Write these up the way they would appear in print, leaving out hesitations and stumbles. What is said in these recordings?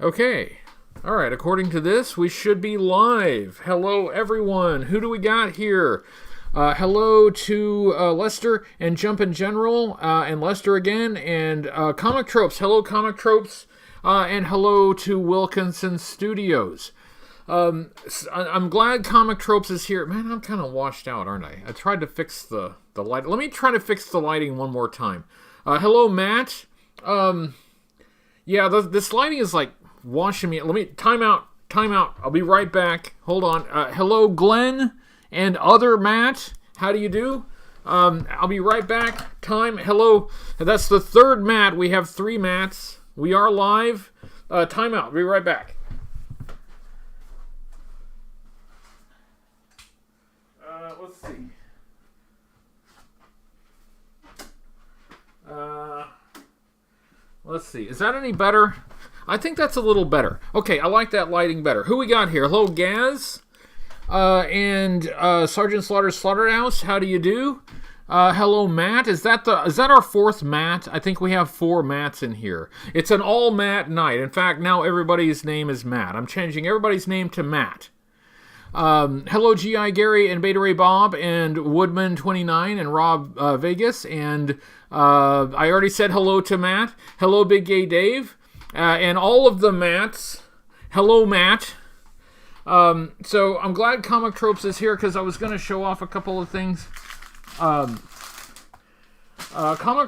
Okay. All right. According to this, we should be live. Hello, everyone. Who do we got here? Hello to Lester and Jump in General, and Lester again, and Comic Tropes. Hello, Comic Tropes, and hello to Wilkinson Studios. I'm glad Comic Tropes is here. Man, I'm kind of washed out, aren't I? I tried to fix the light. Let me try to fix the lighting one more time. Hello, Matt. Yeah, this lighting is like washing me. Let me time out. I'll be right back. Hold on. Hello, Glenn and other Matt. How do you do? I'll be right back. Hello. That's the third Matt. We have 3 Matts. We are live. Time out. I'll be right back. Let's see. Let's see. Is that any better? I think that's a little better. Okay, I like that lighting better. Who we got here? Hello, Gaz. And Sergeant Slaughter's Slaughterhouse. How do you do? Hello, Matt. Is that our 4th Matt? I think we have 4 Matts in here. It's an all Matt night. In fact, now everybody's name is Matt. I'm changing everybody's name to Matt. Hello, G.I. Gary and Beta Ray Bob and Woodman29 and Rob Vegas. And I already said hello to Matt. Hello, Big Gay Dave. And all of the Matts. Hello, Matt. So I'm glad Comic Tropes is here because I was going to show off a couple of things. Comic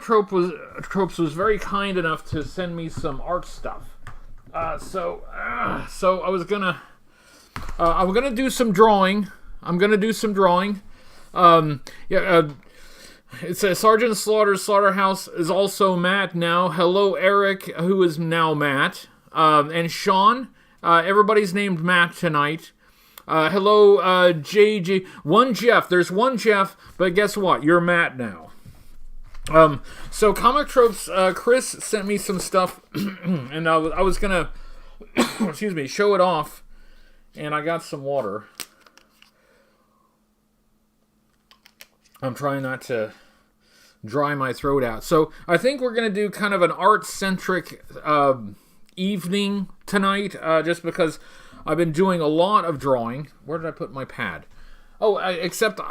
Tropes was very kind enough to send me some art stuff. So I was gonna I'm gonna do some drawing. It says Sergeant Slaughter's Slaughterhouse is also Matt now. Hello, Eric, who is now Matt, and Sean. Everybody's named Matt tonight. Hello, JJ. One Jeff. There's one Jeff, but guess what? You're Matt now. So Comic Tropes, Chris sent me some stuff, and I was gonna, show it off, and I got some water. I'm trying not to dry my throat out. So I think we're gonna do kind of an art-centric evening tonight, just because I've been doing a lot of drawing. Where did I put my pad? Oh, except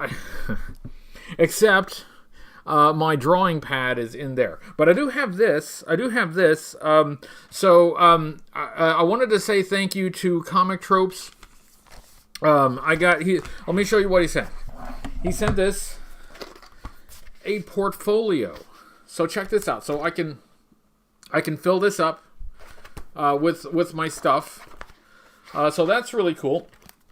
my drawing pad is in there. But I do have this. I wanted to say thank you to Comic Tropes. Let me show you what he sent. He sent this, a portfolio. So check this out. So I can fill this up with my stuff. So that's really cool.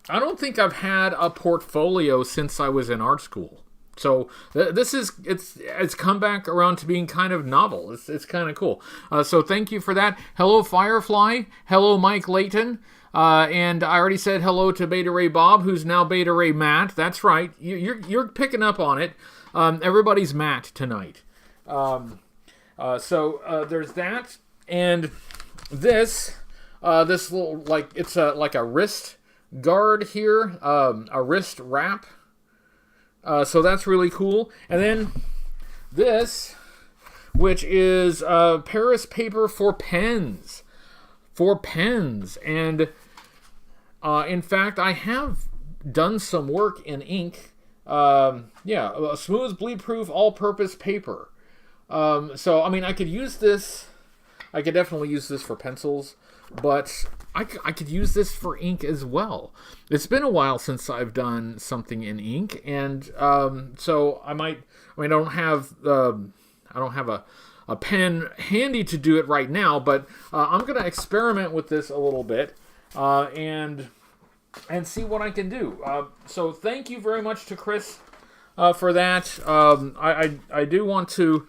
I don't think I've had a portfolio since I was in art school. So it's come back around to being kind of novel. It's kind of cool. So thank you for that. Hello, Firefly. Hello, Mike Layton. And I already said hello to Beta Ray Bob, who's now Beta Ray Matt. That's right. You're picking up on it. Everybody's Matt tonight. So there's that, and this little, like, it's like a wrist guard here, a wrist wrap. So that's really cool. And then this, which is Paris paper for pens. And in fact, I have done some work in ink. A smooth, bleed-proof, all-purpose paper. So, I mean, I could use this. I could definitely use this for pencils, but I could use this for ink as well. It's been a while since I've done something in ink, and so I don't have a pen handy to do it right now, but I'm going to experiment with this a little bit and see what I can do. So thank you very much to Chris for that. I do want to...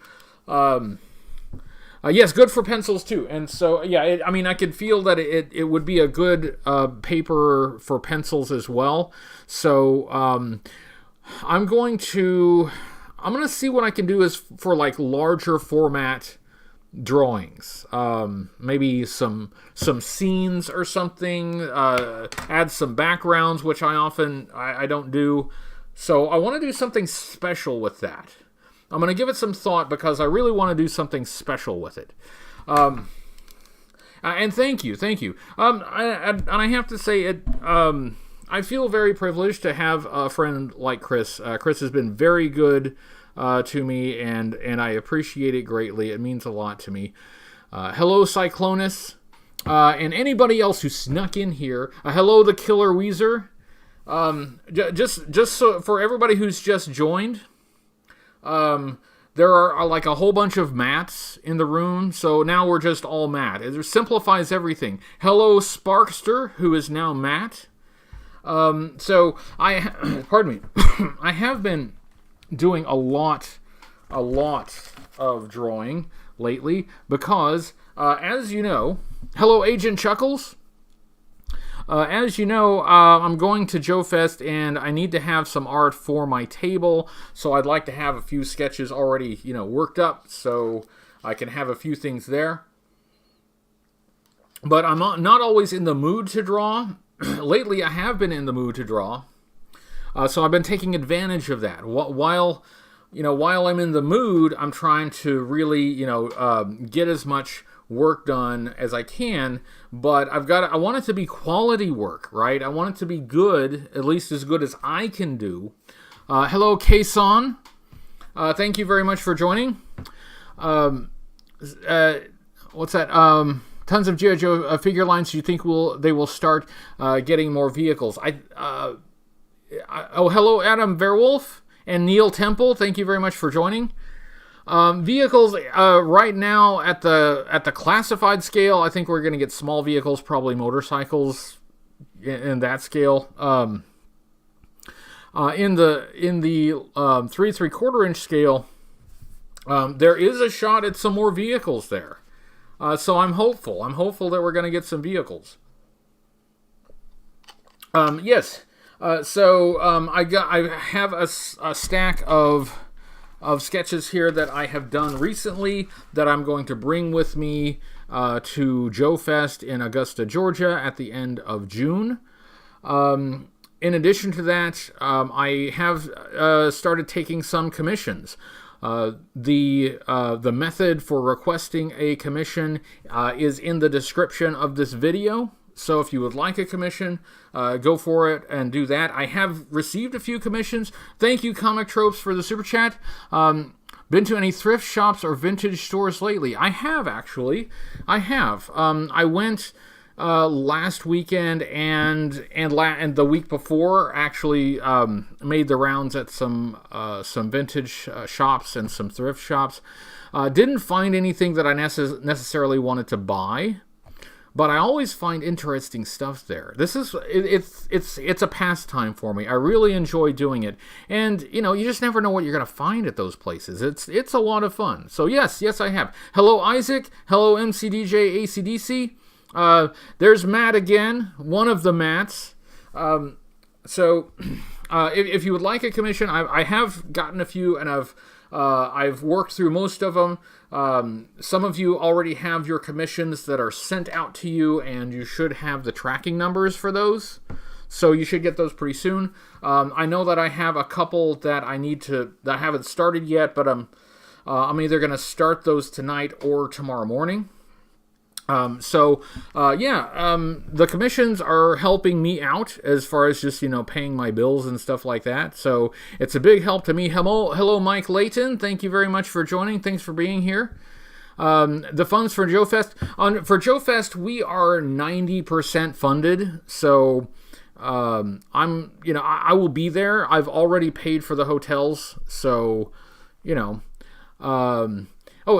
yes, good for pencils too. And so, yeah, I could feel that it would be a good paper for pencils as well. So I'm going to see what I can do is for like larger format drawings. Maybe some scenes or something. Add some backgrounds, which I don't do. So I want to do something special with that. I'm going to give it some thought because I really want to do something special with it. And thank you. I have to say it. I feel very privileged to have a friend like Chris. Chris has been very good to me, and I appreciate it greatly. It means a lot to me. Hello, Cyclonus, and anybody else who snuck in here. Hello, the Killer Weezer. Just so for everybody who's just joined, there are like a whole bunch of Matts in the room, so now we're just all Matt. It simplifies everything. Hello, Sparkster, who is now Matt. So pardon me, I have been doing a lot of drawing lately because, as you know, hello, Agent Chuckles. As you know, I'm going to Joefest, and I need to have some art for my table, so I'd like to have a few sketches already, worked up, so I can have a few things there. But I'm not always in the mood to draw. Lately, I have been in the mood to draw, so I've been taking advantage of that. While I'm in the mood, I'm trying to really, get as much work done as I can. But I want it to be quality work, right? I want it to be good, at least as good as I can do. Hello, Kason. Thank you very much for joining. What's that? Tons of G.I. Joe figure lines. Do you think they will start getting more vehicles? Hello, Adam Verwolf and Neil Temple. Thank you very much for joining. Vehicles right now at the classified scale, I think we're going to get small vehicles, probably motorcycles in that scale. In the 3 3/4 inch scale, there is a shot at some more vehicles there. So I'm hopeful. I'm hopeful that we're going to get some vehicles. Yes. So I have a stack of sketches here that I have done recently that I'm going to bring with me to Joefest in Augusta, Georgia at the end of June. In addition to that, I have started taking some commissions. The method for requesting a commission is in the description of this video. So if you would like a commission, go for it and do that. I have received a few commissions. Thank you, Comic Tropes, for the super chat. Been to any thrift shops or vintage stores lately? I have, actually. I have. I went last weekend and the week before. Actually, made the rounds at some vintage shops and some thrift shops. Didn't find anything that I necessarily wanted to buy. But I always find interesting stuff there. It's a pastime for me. I really enjoy doing it. And, you just never know what you're going to find at those places. It's a lot of fun. So, yes, I have. Hello, Isaac. Hello, MCDJ ACDC. There's Matt again, one of the Matts. If you would like a commission, I have gotten a few, and I've worked through most of them. Some of you already have your commissions that are sent out to you, and you should have the tracking numbers for those. So you should get those pretty soon. I know that I have a couple that that haven't started yet, but I'm either going to start those tonight or tomorrow morning. The commissions are helping me out as far as just, paying my bills and stuff like that. So it's a big help to me. Hello, Mike Layton. Thank you very much for joining. Thanks for being here. The funds for Joefest. For Joefest, we are 90% funded. So, I will be there. I've already paid for the hotels. So,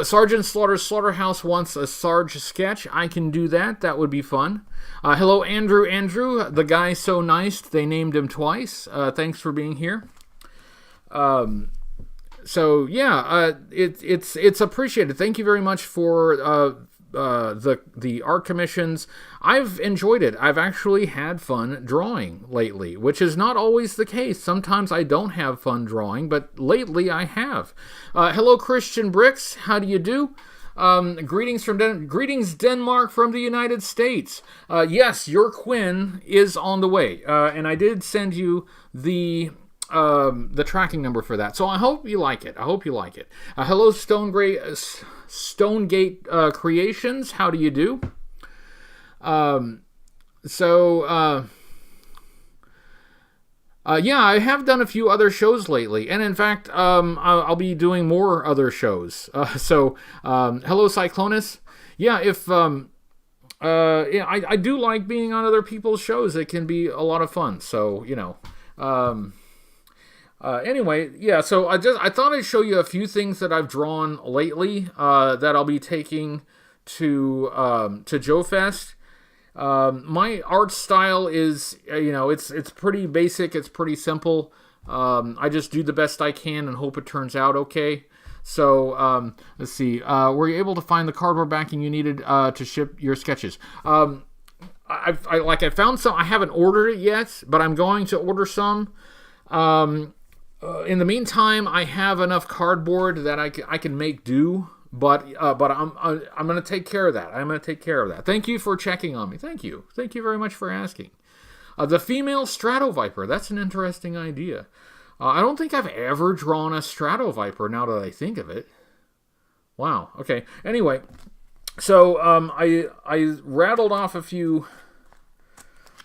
Sergeant Slaughter's Slaughterhouse wants a Sarge sketch. I can do that. That would be fun. Hello, Andrew. Andrew, the guy so nice, they named him twice. Thanks for being here. It's appreciated. Thank you very much for the art commissions. I've enjoyed it. I've actually had fun drawing lately, which is not always the case. Sometimes I don't have fun drawing, but lately I have. Hello, Christian Bricks. How do you do? Greetings Denmark from the United States. Yes, your Quinn is on the way, and I did send you the tracking number for that. So I hope you like it. Hello, Stonegate Creations. How do you do? Yeah, I have done a few other shows lately, and in fact, I'll be doing more other shows. Hello, Cyclonus. Yeah, I do like being on other people's shows. It can be a lot of fun. So, anyway, yeah. So I thought I'd show you a few things that I've drawn lately that I'll be taking to Joefest. My art style is, it's pretty basic. It's pretty simple. I just do the best I can and hope it turns out okay. So, let's see. Were you able to find the cardboard backing you needed to ship your sketches? I found some. I haven't ordered it yet, but I'm going to order some. In the meantime, I have enough cardboard that I can make do. But I'm going to take care of that. I'm going to take care of that. Thank you for checking on me. Thank you very much for asking. The female Stratoviper. That's an interesting idea. I don't think I've ever drawn a Stratoviper now that I think of it. Wow. Okay. Anyway, so I rattled off a few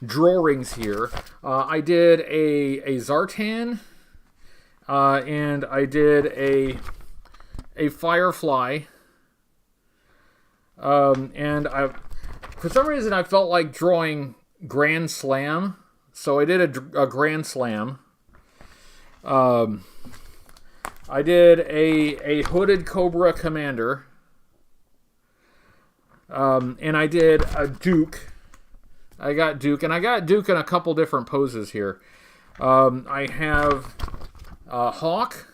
drawings here. I did a Zartan, and I did a Firefly, and for some reason I felt like drawing Grand Slam, so I did a Grand Slam. I did a Hooded Cobra Commander, and I did a Duke. I got Duke in a couple different poses here. I have Hawk.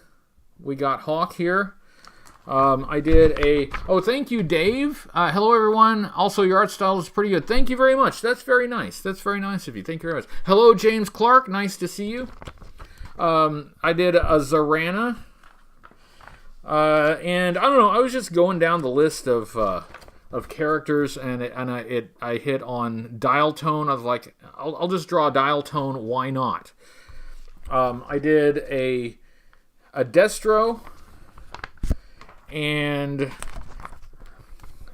We got Hawk here. I did thank you, Dave. Hello, everyone. Also, your art style is pretty good. Thank you very much. That's very nice. That's very nice of you. Thank you very much. Hello, James Clark. Nice to see you. I did a Zarana. And I don't know, I was just going down the list of characters, and I hit on dial tone. I was like, I'll just draw a dial tone. Why not? I did a Destro and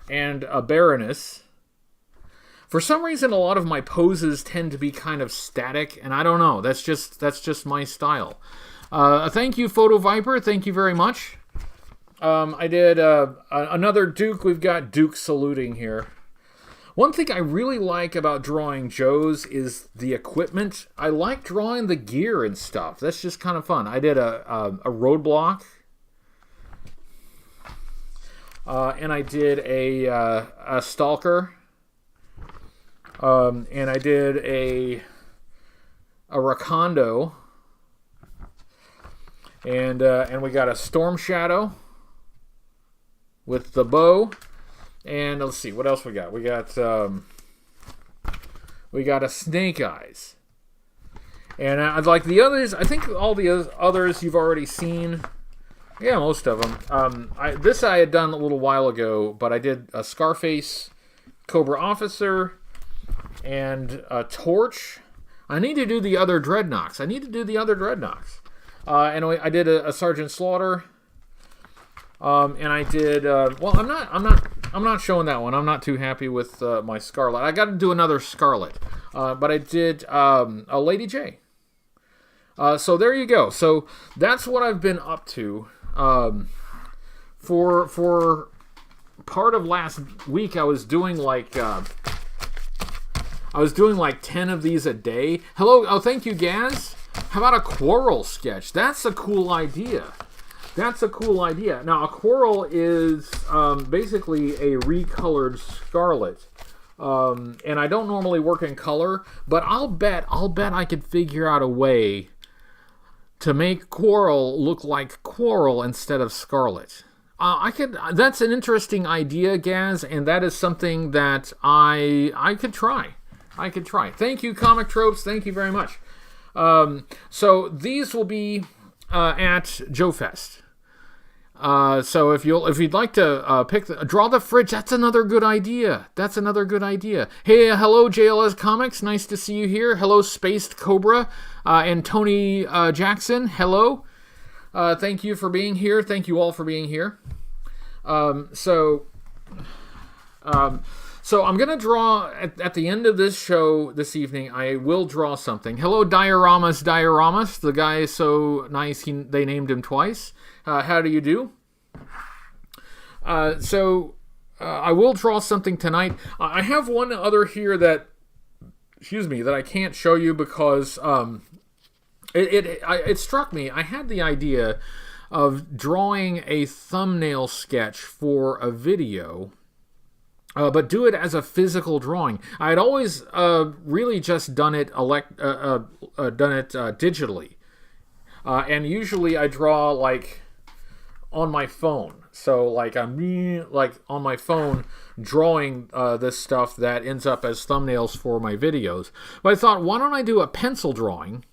a Baroness. For some reason, a lot of my poses tend to be kind of static, and I don't know. That's just my style. Thank you, Photo Viper. Thank you very much. I did another Duke. We've got Duke saluting here. One thing I really like about drawing Joes is the equipment. I like drawing the gear and stuff. That's just kind of fun. I did a Roadblock. And I did a Stalker. And I did a Rakondo. And we got a Storm Shadow with the bow. And let's see, what else we got? We got a Snake Eyes. And I'd like the others. I think all the others you've already seen. Yeah, most of them. This I had done a little while ago, but I did a Scarface, Cobra Officer, and a Torch. I need to do the other Dreadnoks. And I did a Sergeant Slaughter. And I did. I'm not showing that one. I'm not too happy with my Scarlet. I got to do another Scarlet. But I did a Lady J. So there you go. So that's what I've been up to. For part of last week, I was doing like 10 of these a day. Hello, thank you, Gaz. How about a Quarrel sketch? That's a cool idea. Now, a Quarrel is basically a recolored Scarlet. And I don't normally work in color, but I'll bet I could figure out a way to make Quarrel look like Quarrel instead of Scarlet. That's an interesting idea, Gaz, and that is something that I could try. Thank you, Comic Tropes. Thank you very much. So these will be at Joefest. So if you'd like to draw the fridge, that's another good idea. Hey, hello JLS Comics, nice to see you here. Hello Spaced Cobra and Tony Jackson. Hello. Thank you for being here. Thank you all for being here. So So I'm going to draw, at the end of this show this evening, I will draw something. Hello, Dioramas. The guy is so nice, they named him twice. How do you do? I will draw something tonight. I have one other here that I can't show you because it struck me. I had the idea of drawing a thumbnail sketch for a video, but do it as a physical drawing. I had always really just done it digitally, and usually I draw like on my phone. So like I'm like on my phone drawing this stuff that ends up as thumbnails for my videos. But I thought, why don't I do a pencil drawing,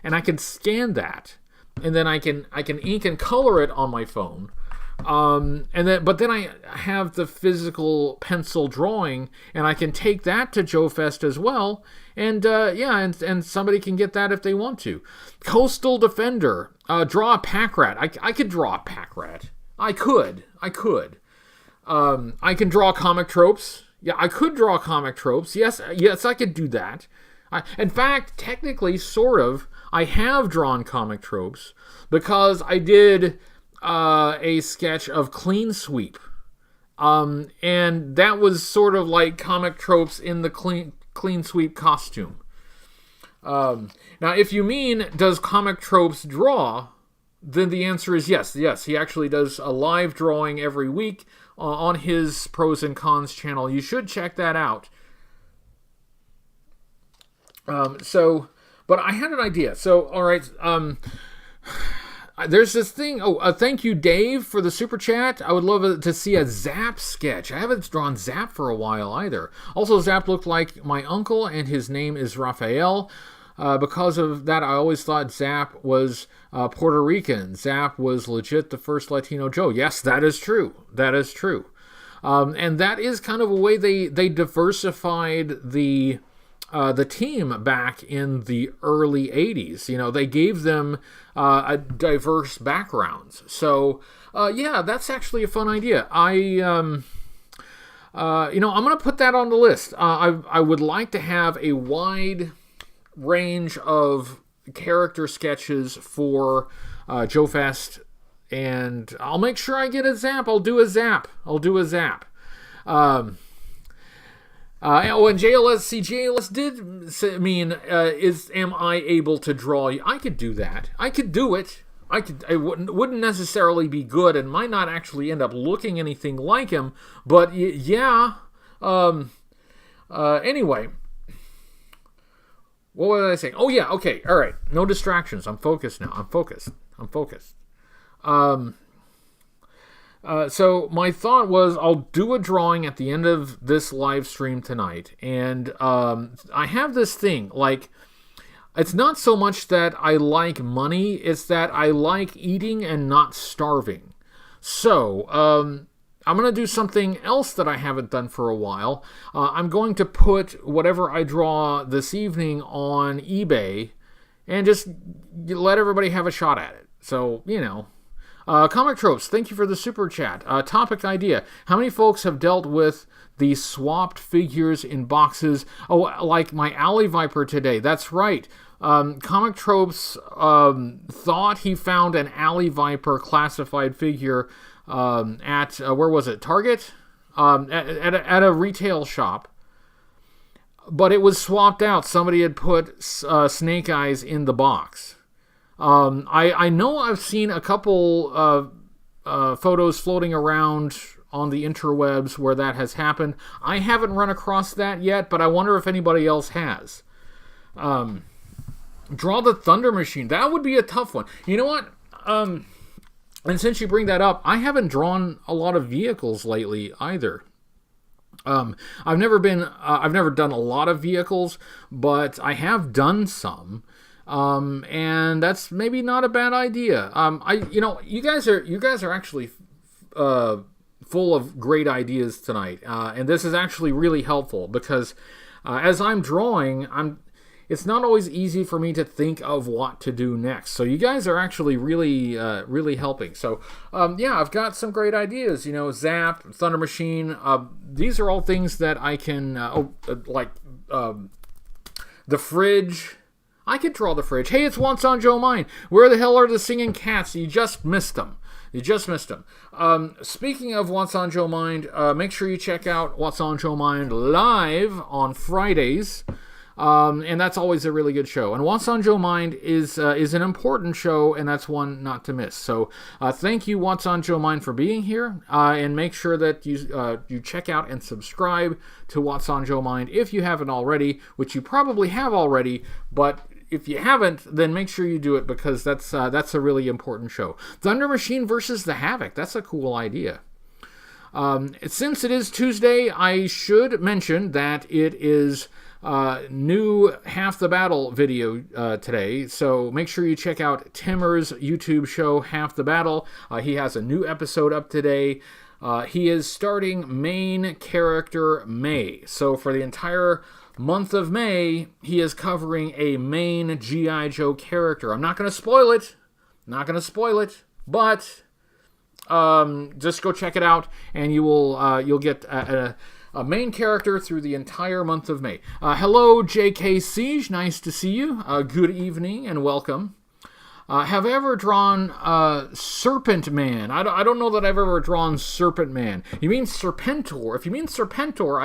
and I can scan that, and then I can ink and color it on my phone. But then I have the physical pencil drawing, and I can take that to Joefest as well, and and somebody can get that if they want to. Coastal Defender, draw a pack rat. I could draw a pack rat. I could. I can draw comic tropes. Yeah, I could draw comic tropes. Yes, I could do that. In fact, technically, sort of, I have drawn comic tropes because I did a sketch of Clean Sweep. And that was sort of like comic tropes in the clean Sweep costume. Now, if you mean, does comic tropes draw, then the answer is yes. Yes, he actually does a live drawing every week on his Pros and Cons channel. You should check that out. But I had an idea. So, all right, there's this thing. Thank you, Dave, for the super chat. I would love to see a Zap sketch. I haven't drawn Zap for a while either. Also, Zap looked like my uncle, and his name is Raphael. Because of that, I always thought Zap was Puerto Rican. Zap was legit the first Latino Joe. Yes, that is true. That is true. And that is kind of a way they diversified the team back in the early 80s. You know, they gave them diverse backgrounds. So, that's actually a fun idea. I'm going to put that on the list. I would like to have a wide range of character sketches for Joefest, and I'll make sure I get a Zap. I'll do a Zap. And JLS did mean, am I able to draw you? I could do that. I could do it. It wouldn't necessarily be good and might not actually end up looking anything like him, but yeah. Anyway. What was I saying? Oh, yeah, okay, all right. No distractions. I'm focused now. I'm focused. So my thought was I'll do a drawing at the end of this live stream tonight. And I have this thing, like, it's not so much that I like money, it's that I like eating and not starving. So, I'm going to do something else that I haven't done for a while. I'm going to put whatever I draw this evening on eBay and just let everybody have a shot at it. So, Comic Tropes, thank you for the super chat. Topic idea. How many folks have dealt with the swapped figures in boxes? Oh, like my Alley Viper today. That's right. Comic Tropes thought he found an Alley Viper classified figure at where was it? Target? At a retail shop. But it was swapped out. Somebody had put Snake Eyes in the box. I know I've seen a couple photos floating around on the interwebs where that has happened. I haven't run across that yet, but I wonder if anybody else has. Draw the Thunder Machine. That would be a tough one. You know what? And since you bring that up, I haven't drawn a lot of vehicles lately either. I've never done a lot of vehicles, but I have done some. And that's maybe not a bad idea. You guys are actually full of great ideas tonight, and this is actually really helpful because as I'm drawing, it's not always easy for me to think of what to do next. So you guys are actually really helping. So yeah, I've got some great ideas. Zap, Thunder Machine. These are all things that I can the fridge. I could draw the fridge. Hey, it's What's on Joe Mind. Where the hell are the singing cats? You just missed them. Speaking of What's on Joe Mind, make sure you check out What's on Joe Mind live on Fridays. And that's always a really good show. And What's on Joe Mind is an important show, and that's one not to miss. So thank you, What's on Joe Mind, for being here. And make sure that you check out and subscribe to What's on Joe Mind if you haven't already, which you probably have already, but if you haven't, then make sure you do it, because that's a really important show. Thunder Machine versus the Havoc. That's a cool idea. Since it is Tuesday, I should mention that it is new Half the Battle video today. So make sure you check out Timmer's YouTube show, Half the Battle. He has a new episode up today. He is starting main character May. So for the entire month of May, he is covering a main G.I. Joe character. I'm not going to spoil it. But just go check it out, and you'll get a main character through the entire month of May. Hello, J.K. Siege. Nice to see you. Good evening and welcome. Have I ever drawn Serpent Man? I don't know that I've ever drawn Serpent Man. You mean Serpentor? If you mean Serpentor,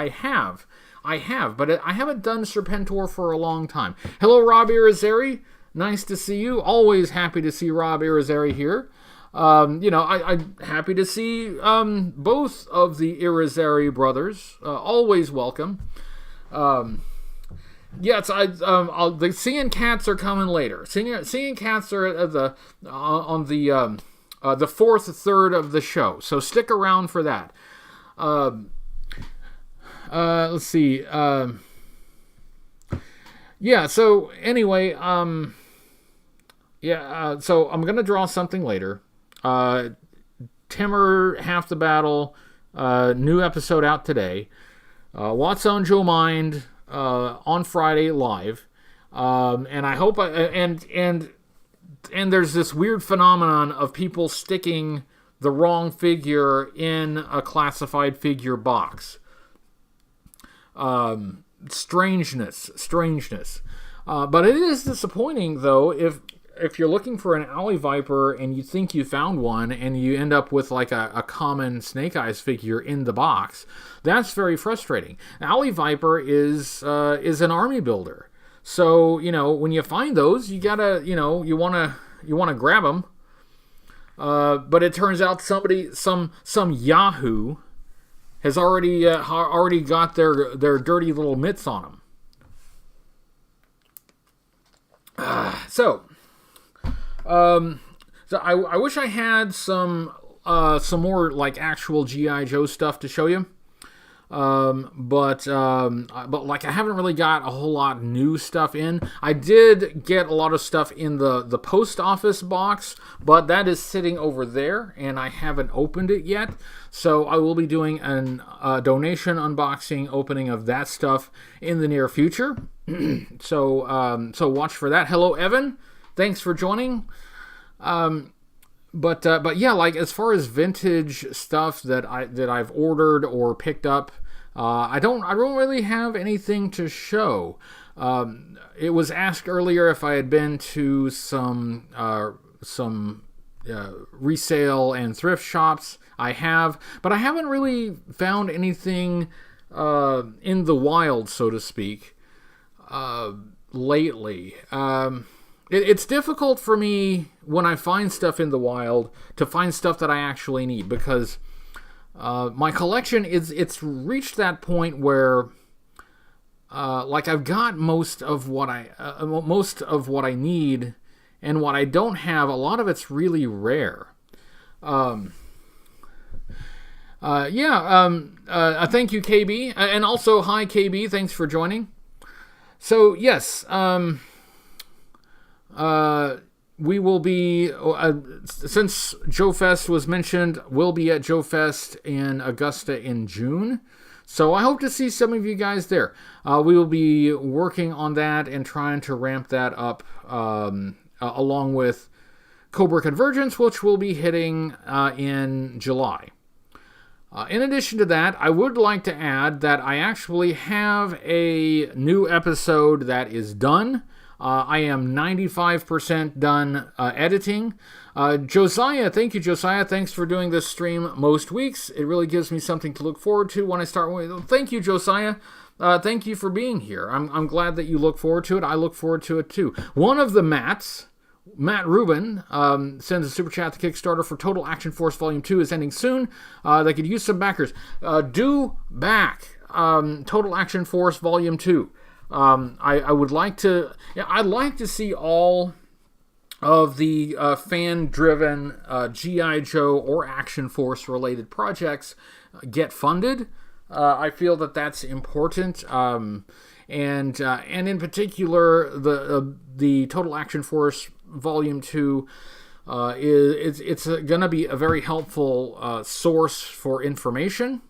I have, but I haven't done Serpentor for a long time. Hello, Rob Irizarry. Nice to see you. Always happy to see Rob Irizarry here. I'm happy to see both of the Irizarry brothers. Always welcome. Yes, the Singing Cats are coming later. Singing Cats are on the fourth third of the show, so stick around for that. Let's see. Yeah. So anyway, so I'm gonna draw something later. Timmer, Half the Battle, new episode out today. What's on Joe Mind on Friday live, and I hope and there's this weird phenomenon of people sticking the wrong figure in a classified figure box. Strangeness. But it is disappointing, though, if you're looking for an Alley Viper and you think you found one and you end up with like a common Snake Eyes figure in the box. That's very frustrating. Alley Viper is an army builder. So, when you find those, you gotta, you wanna grab them. But it turns out some Yahoo has already got their dirty little mitts on them. So I wish I had some more like actual G.I. Joe stuff to show you. But like I haven't really got a whole lot new stuff in. I did get a lot of stuff in the post office box, but that is sitting over there and I haven't opened it yet. So I will be doing a donation unboxing opening of that stuff in the near future. So watch for that. Hello, Evan. Thanks for joining. But yeah, like as far as vintage stuff that I've ordered or picked up, I don't really have anything to show. It was asked earlier if I had been to some resale and thrift shops. I have, but I haven't really found anything in the wild, so to speak, lately. It's difficult for me when I find stuff in the wild to find stuff that I actually need, because my collection it's reached that point where like I've got most of what I need, and what I don't have, a lot of it's really rare. Thank you, KB, and also hi KB, thanks for joining. So yes, we will be, since Joefest was mentioned, we'll be at Joefest in Augusta in June. So I hope to see some of you guys there. We will be working on that and trying to ramp that up along with Cobra Convergence, which will be hitting in July. In addition to that, I would like to add that I actually have a new episode that is done. I am 95% done editing. Josiah, thank you, Josiah. Thanks for doing this stream most weeks. It really gives me something to look forward to when I start. Thank you, Josiah. Thank you for being here. I'm glad that you look forward to it. I look forward to it too. One of the Matts, Matt Rubin, sends a super chat to Kickstarter for Total Action Force Volume 2 is ending soon. They could use some backers. Do back Total Action Force Volume 2. I would like to. Yeah, I'd like to see all of the fan-driven G.I. Joe or Action Force related projects get funded. I feel that that's important. And in particular, the Total Action Force Volume 2 it's going to be a very helpful source for information.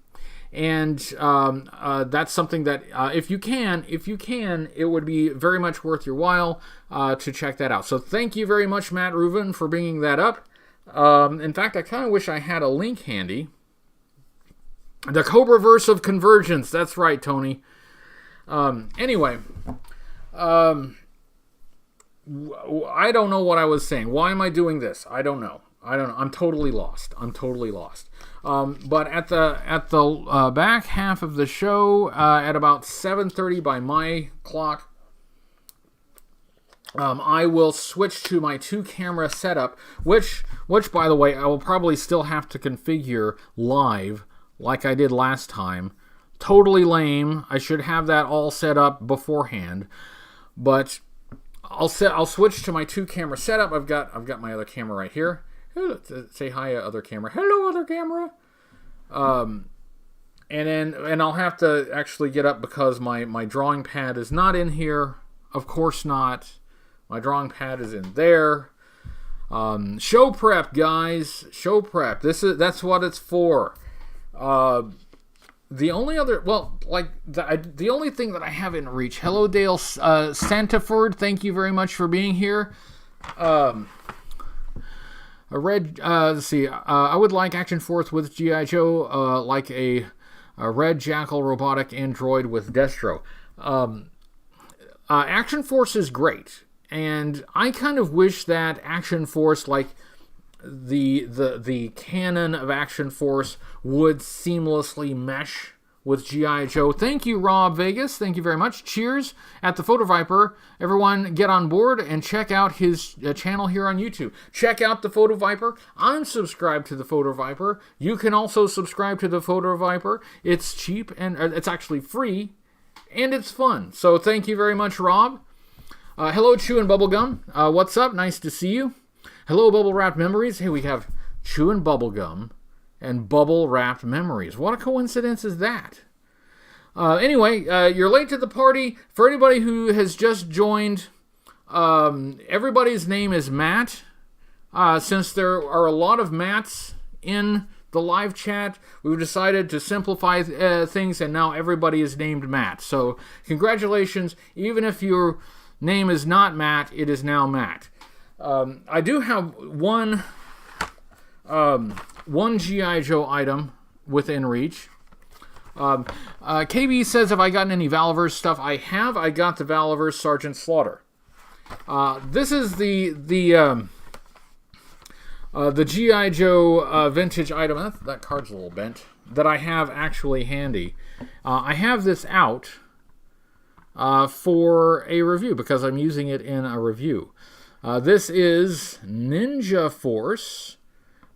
And that's something that if you can, it would be very much worth your while to check that out. So thank you very much, Matt Rubin, for bringing that up. In fact, I kind of wish I had a link handy. The Cobraverse of Convergence. That's right, Tony. Anyway, I don't know what I was saying. Why am I doing this? I don't know. I'm totally lost. But at the back half of the show, at about 7:30 by my clock, I will switch to my 2-camera setup, which by the way, I will probably still have to configure live like I did last time. Totally lame. I should have that all set up beforehand, but I'll switch to my 2-camera setup. I've got my other camera right here. Say hi, other camera. Hello, other camera. And I'll have to actually get up because my drawing pad is not in here. Of course not. My drawing pad is in there. Show prep, guys. Show prep. That's what it's for. The only other, the only thing that I have in reach. Hello, Dale Santaford. Thank you very much for being here. Let's see. I would like Action Force with G.I. Joe, like a Red Jackal robotic android with Destro. Action Force is great, and I kind of wish that Action Force, like the canon of Action Force, would seamlessly mesh with G.I. Joe. Thank you, Rob Vegas. Thank you very much. Cheers at the Photo Viper. Everyone get on board and check out his channel here on YouTube. Check out the Photo Viper. I'm subscribed to the Photo Viper. You can also subscribe to the Photo Viper. It's cheap and it's actually free and it's fun. So thank you very much, Rob. Hello, Chew and Bubblegum. What's up? Nice to see you. Hello, Bubble Wrapped Memories. Hey, we have Chew and Bubblegum and Bubble Wrapped Memories. What a coincidence is that? Anyway, you're late to the party. For anybody who has just joined, everybody's name is Matt. Since there are a lot of Matts in the live chat, we've decided to simplify things, and now everybody is named Matt. So congratulations. Even if your name is not Matt, it is now Matt. I do have one G.I. Joe item within reach. KB says, have I gotten any Valaverse stuff? I have. I got the Valaverse Sergeant Slaughter. This is the G.I. Joe vintage item. That card's a little bent. That I have actually handy. I have this out for a review because I'm using it in a review. This is Ninja Force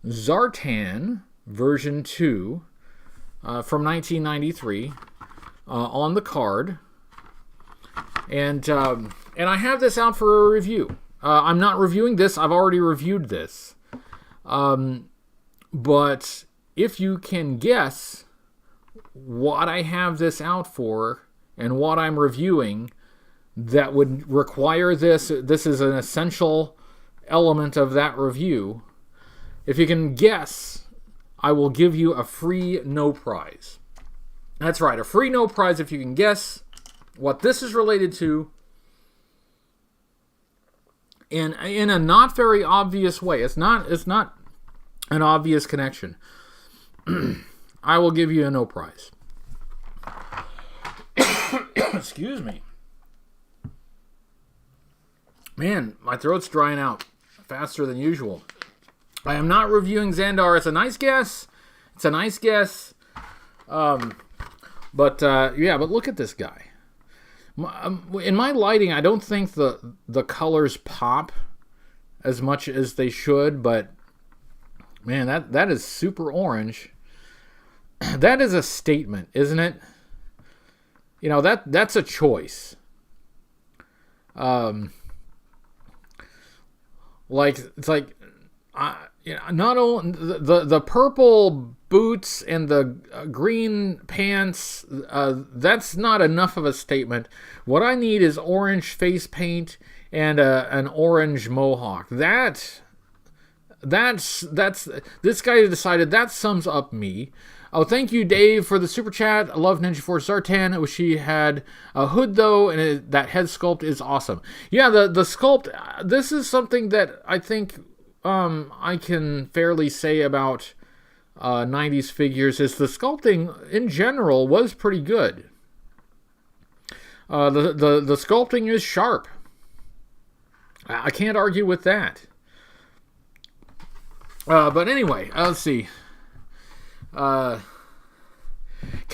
Zartan version 2 from 1993 on the card, and I have this out for a review. I'm not reviewing this. I've already reviewed this, but if you can guess what I have this out for and what I'm reviewing, that would require this is an essential element of that review. If you can guess, I will give you a free no prize. That's right, a free no prize if you can guess what this is related to in a not very obvious way. It's not an obvious connection. I will give you a no prize. Excuse me. Man, my throat's drying out faster than usual. I am not reviewing Xandar. It's a nice guess. But look at this guy. In my lighting, I don't think the colors pop as much as they should, but man, that is super orange. That is a statement, isn't it? You know, that's a choice. Not only the purple boots and the green pants, that's not enough of a statement. What I need is orange face paint and an orange mohawk. That's this guy decided that sums up me. Oh, thank you, Dave, for the super chat. I love Ninja Force Zartan. I wish she had a hood, though, and that head sculpt is awesome. Yeah, the sculpt, this is something that I think I can fairly say about 90s figures, is the sculpting, in general, was pretty good. The sculpting is sharp. I can't argue with that. But anyway, let's see. Can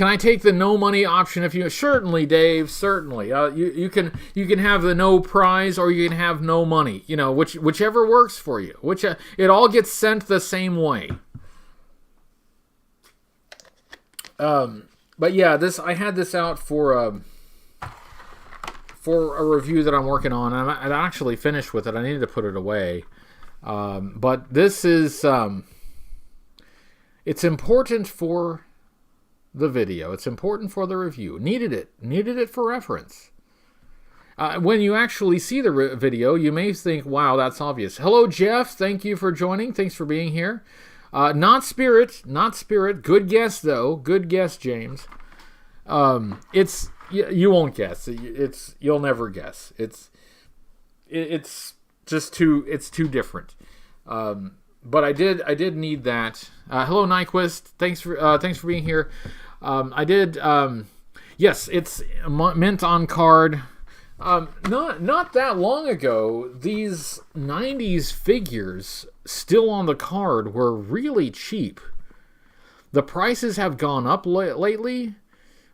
I take the no money option if you... Certainly, Dave, certainly. You can have the no prize or you can have no money. You know, whichever works for you. It all gets sent the same way. But yeah, I had this out for a review that I'm working on. I'm actually finished with it. I needed to put it away. But this is... it's important for the video. It's important for the review. Needed it for reference. When you actually see the video, you may think, wow, that's obvious. Hello, Jeff. Thank you for joining. Thanks for being here. Not Spirit. Good guess, though. Good guess, James. You won't guess. You'll never guess. It's just too different. But I did need that. Hello, Nyquist. Thanks for being here. Yes, it's mint on card. Not that long ago, these 90s figures still on the card were really cheap. The prices have gone up lately,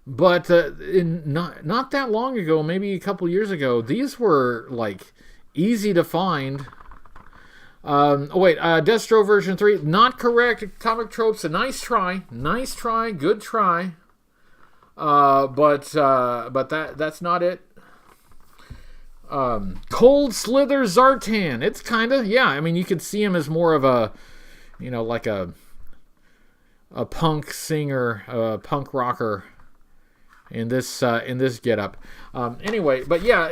but not that long ago, maybe a couple years ago, these were like easy to find. Destro version 3, not correct. Comic Tropes, a nice try, good try. But that's not it. Cold Slither Zartan, it's kind of, yeah, I mean, you could see him as more of a, like a punk singer, a punk rocker in this getup. Anyway, but yeah,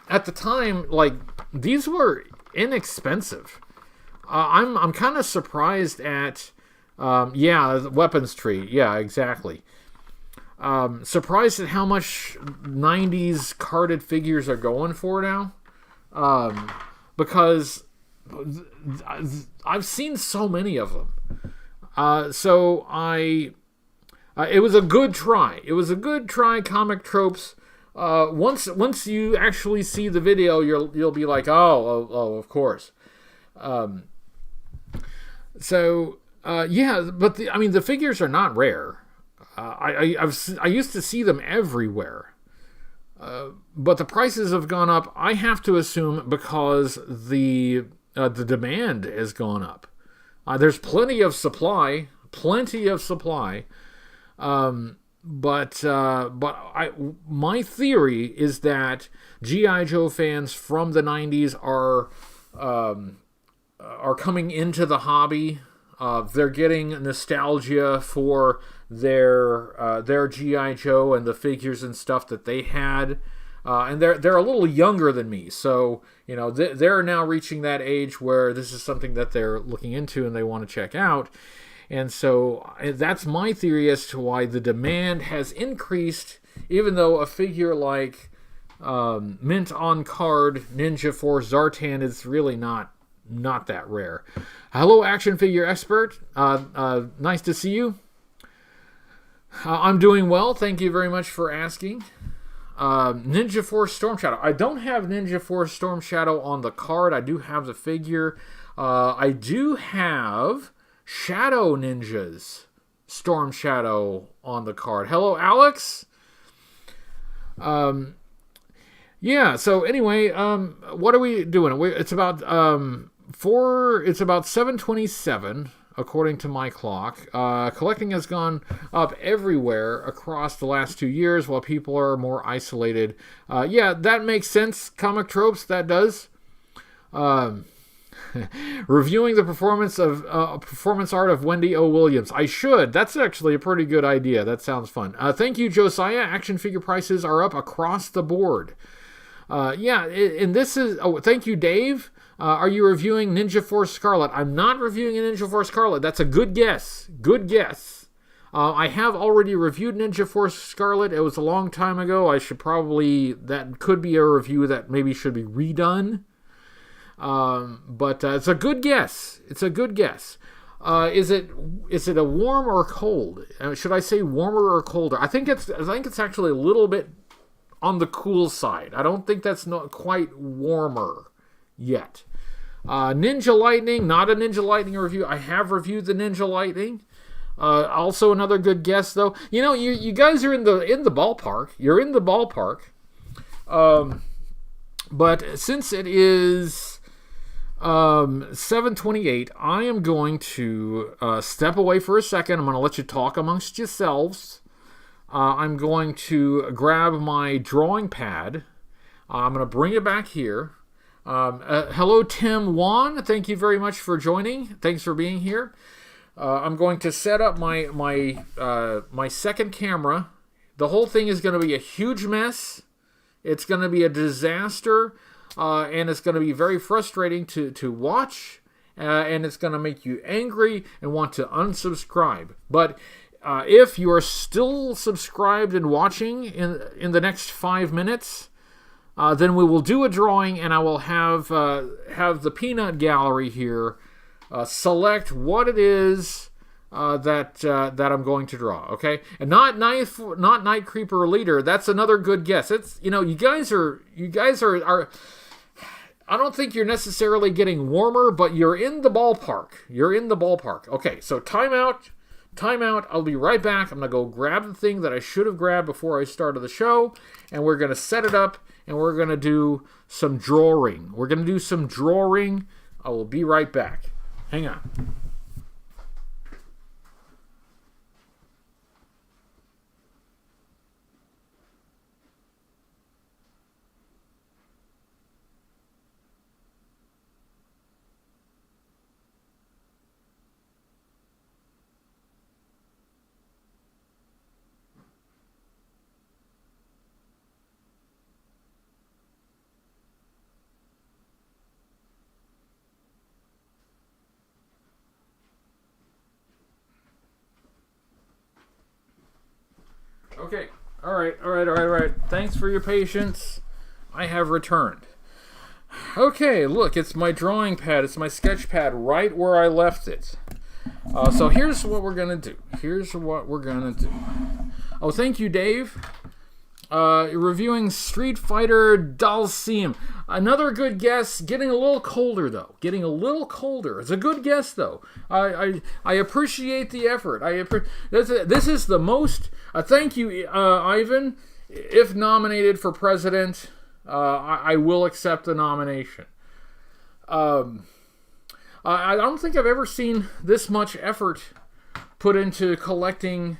at the time, like, these were inexpensive. I'm kind of surprised at the weapons tree. Yeah, exactly. Surprised at how much 90s carded figures are going for now. Because I've seen so many of them. It was a good try. Comic Tropes. Once you actually see the video, you'll be like, oh, of course. But the figures are not rare. I used to see them everywhere, but the prices have gone up. I have to assume because the demand has gone up. There's plenty of supply. My theory is that G.I. Joe fans from the 90s are coming into the hobby. They're getting nostalgia for their G.I. Joe and the figures and stuff that they had. And they're a little younger than me, so they're now reaching that age where this is something that they're looking into and they want to check out. And so that's my theory as to why the demand has increased, even though a figure like Mint on Card Ninja Force Zartan is really not that rare. Hello, action figure expert. Nice to see you. I'm doing well. Thank you very much for asking. Ninja Force Storm Shadow. I don't have Ninja Force Storm Shadow on the card. I do have the figure. I do have Shadow Ninjas Storm Shadow on the card. Hello, Alex. Yeah. So anyway, what are we doing? It's about 7:27 according to my clock. Collecting has gone up everywhere across the last 2 years, while people are more isolated. Yeah, that makes sense. Comic tropes, that does. Reviewing the performance art of Wendy O. Williams. I should. That's actually a pretty good idea. That sounds fun. Thank you, Josiah. Action figure prices are up across the board. Yeah, and this is... Oh, thank you, Dave. Are you reviewing Ninja Force Scarlet? I'm not reviewing a Ninja Force Scarlet. That's a good guess. Good guess. I have already reviewed Ninja Force Scarlet. It was a long time ago. That could be a review that maybe should be redone. But it's a good guess. It's a good guess. Is it a warm or cold? Should I say warmer or colder? I think it's actually a little bit on the cool side. I don't think that's not quite warmer yet. Ninja Lightning, not a Ninja Lightning review. I have reviewed the Ninja Lightning. Also another good guess, though. You know, you guys are in the ballpark. You're in the ballpark. But since it is 7:28, I am going to step away for a second. I'm going to let you talk amongst yourselves. I'm going to grab my drawing pad. I'm going to bring it back here. Hello, Tim Wan. Thank you very much for joining. Thanks for being here. I'm going to set up my second camera. The whole thing is going to be a huge mess. It's going to be a disaster, and it's going to be very frustrating to watch, and it's going to make you angry and want to unsubscribe. But if you are still subscribed and watching in the next 5 minutes, then we will do a drawing, and I will have the peanut gallery here select what it is that I'm going to draw. Okay, and not Night Creeper Leader. That's another good guess. It's you guys are. I don't think you're necessarily getting warmer, but you're in the ballpark. You're in the ballpark. Okay, so timeout. I'll be right back. I'm going to go grab the thing that I should have grabbed before I started the show, and we're going to set it up, and we're going to do some drawing. I will be right back. Hang on. Okay. All right. Thanks for your patience. I have returned. Okay, look, it's my drawing pad. It's my sketch pad right where I left it. So here's what we're going to do. Oh, thank you, Dave. Reviewing Street Fighter Dalsim. Another good guess. Getting a little colder, though. It's a good guess, though. I appreciate the effort. This is the most... thank you, Ivan. If nominated for president, I will accept the nomination. I don't think I've ever seen this much effort put into collecting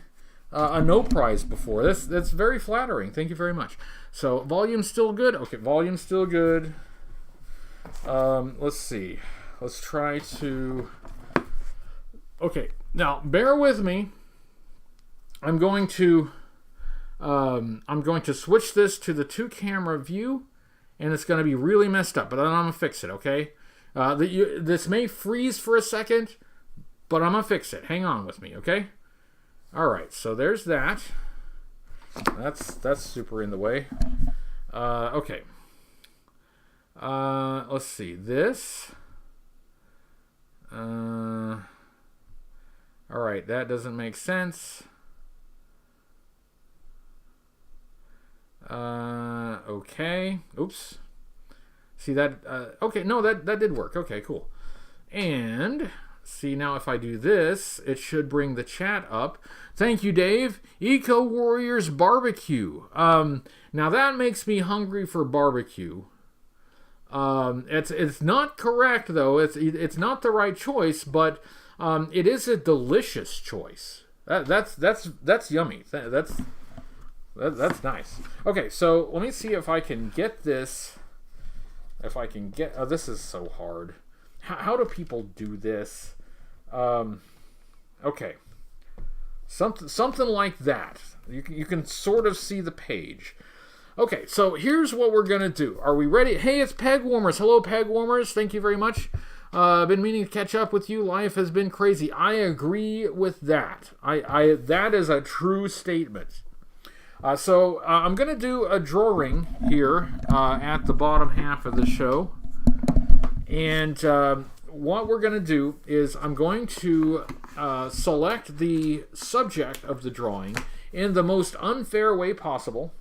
a no prize before. That's very flattering. Thank you very much. So, volume's still good? Okay, volume's still good. Let's see. Let's try to... Okay, now, bear with me. I'm going to switch this to the 2-camera view, and it's going to be really messed up, but then I'm going to fix it, okay? This may freeze for a second, but I'm going to fix it. Hang on with me, okay? All right, so there's that. That's super in the way. Okay. Let's see. This. All right, that doesn't make sense. Okay. Oops. See that? Okay, no, that did work. Okay, cool. And see, now if I do this, it should bring the chat up. Thank you, Dave. Eco Warriors Barbecue. Now that makes me hungry for barbecue. It's not correct though. It's not the right choice, but it is a delicious choice. That's yummy. That's nice. Okay, so let me see if I can get this. If I can get... Oh, this is so hard. How do people do this? Okay. Something like that. You can sort of see the page. Okay, so here's what we're going to do. Are we ready? Hey, it's Peg Warmers. Hello, Peg Warmers. Thank you very much. I've been meaning to catch up with you. Life has been crazy. I agree with that. That is a true statement. So I'm going to do a drawing here at the bottom half of the show. And what we're going to do is I'm going to select the subject of the drawing in the most unfair way possible.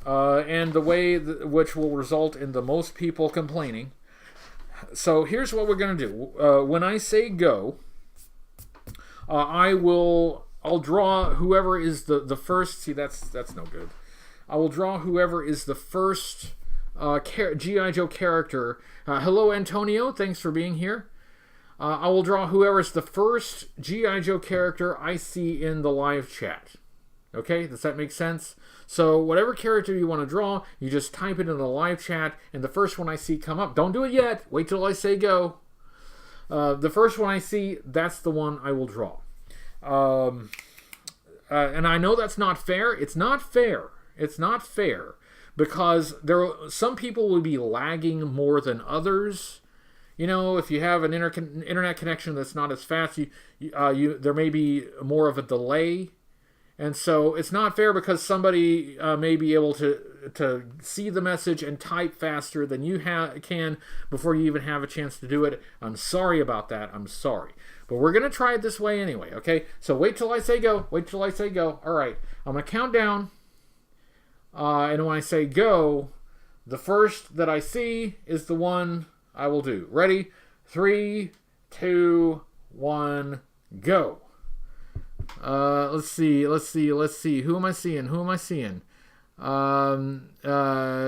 And the way which will result in the most people complaining. So here's what we're going to do. When I say go, I'll draw whoever is the first. See, that's no good. I will draw whoever is the first G.I. Joe character. Hello, Antonio. Thanks for being here. I will draw whoever is the first G.I. Joe character I see in the live chat. Okay, does that make sense? So whatever character you want to draw, you just type it in the live chat, and the first one I see come up. Don't do it yet. Wait till I say go. The first one I see, that's the one I will draw. And I know that's not fair. It's not fair. It's not fair because some people will be lagging more than others. You know, if you have an internet connection that's not as fast, there may be more of a delay. And so it's not fair because somebody may be able to see the message and type faster than you can before you even have a chance to do it. I'm sorry about that. I'm sorry. But we're going to try it this way anyway, okay? So wait till I say go. Wait till I say go. All right. I'm going to count down. And when I say go, the first that I see is the one I will do. Ready? 3, 2, 1, go. Let's see. Who am I seeing?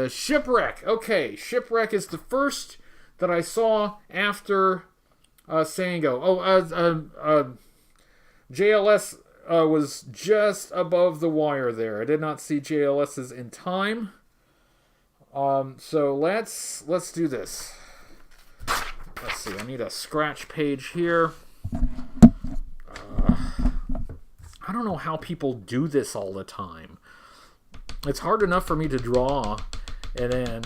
Shipwreck. Okay, Shipwreck is the first that I saw after saying go. JLS was just above the wire there. I did not see JLS's in time. So let's do this. Let's see. I need a scratch page here. I don't know how people do this all the time. It's hard enough for me to draw, and then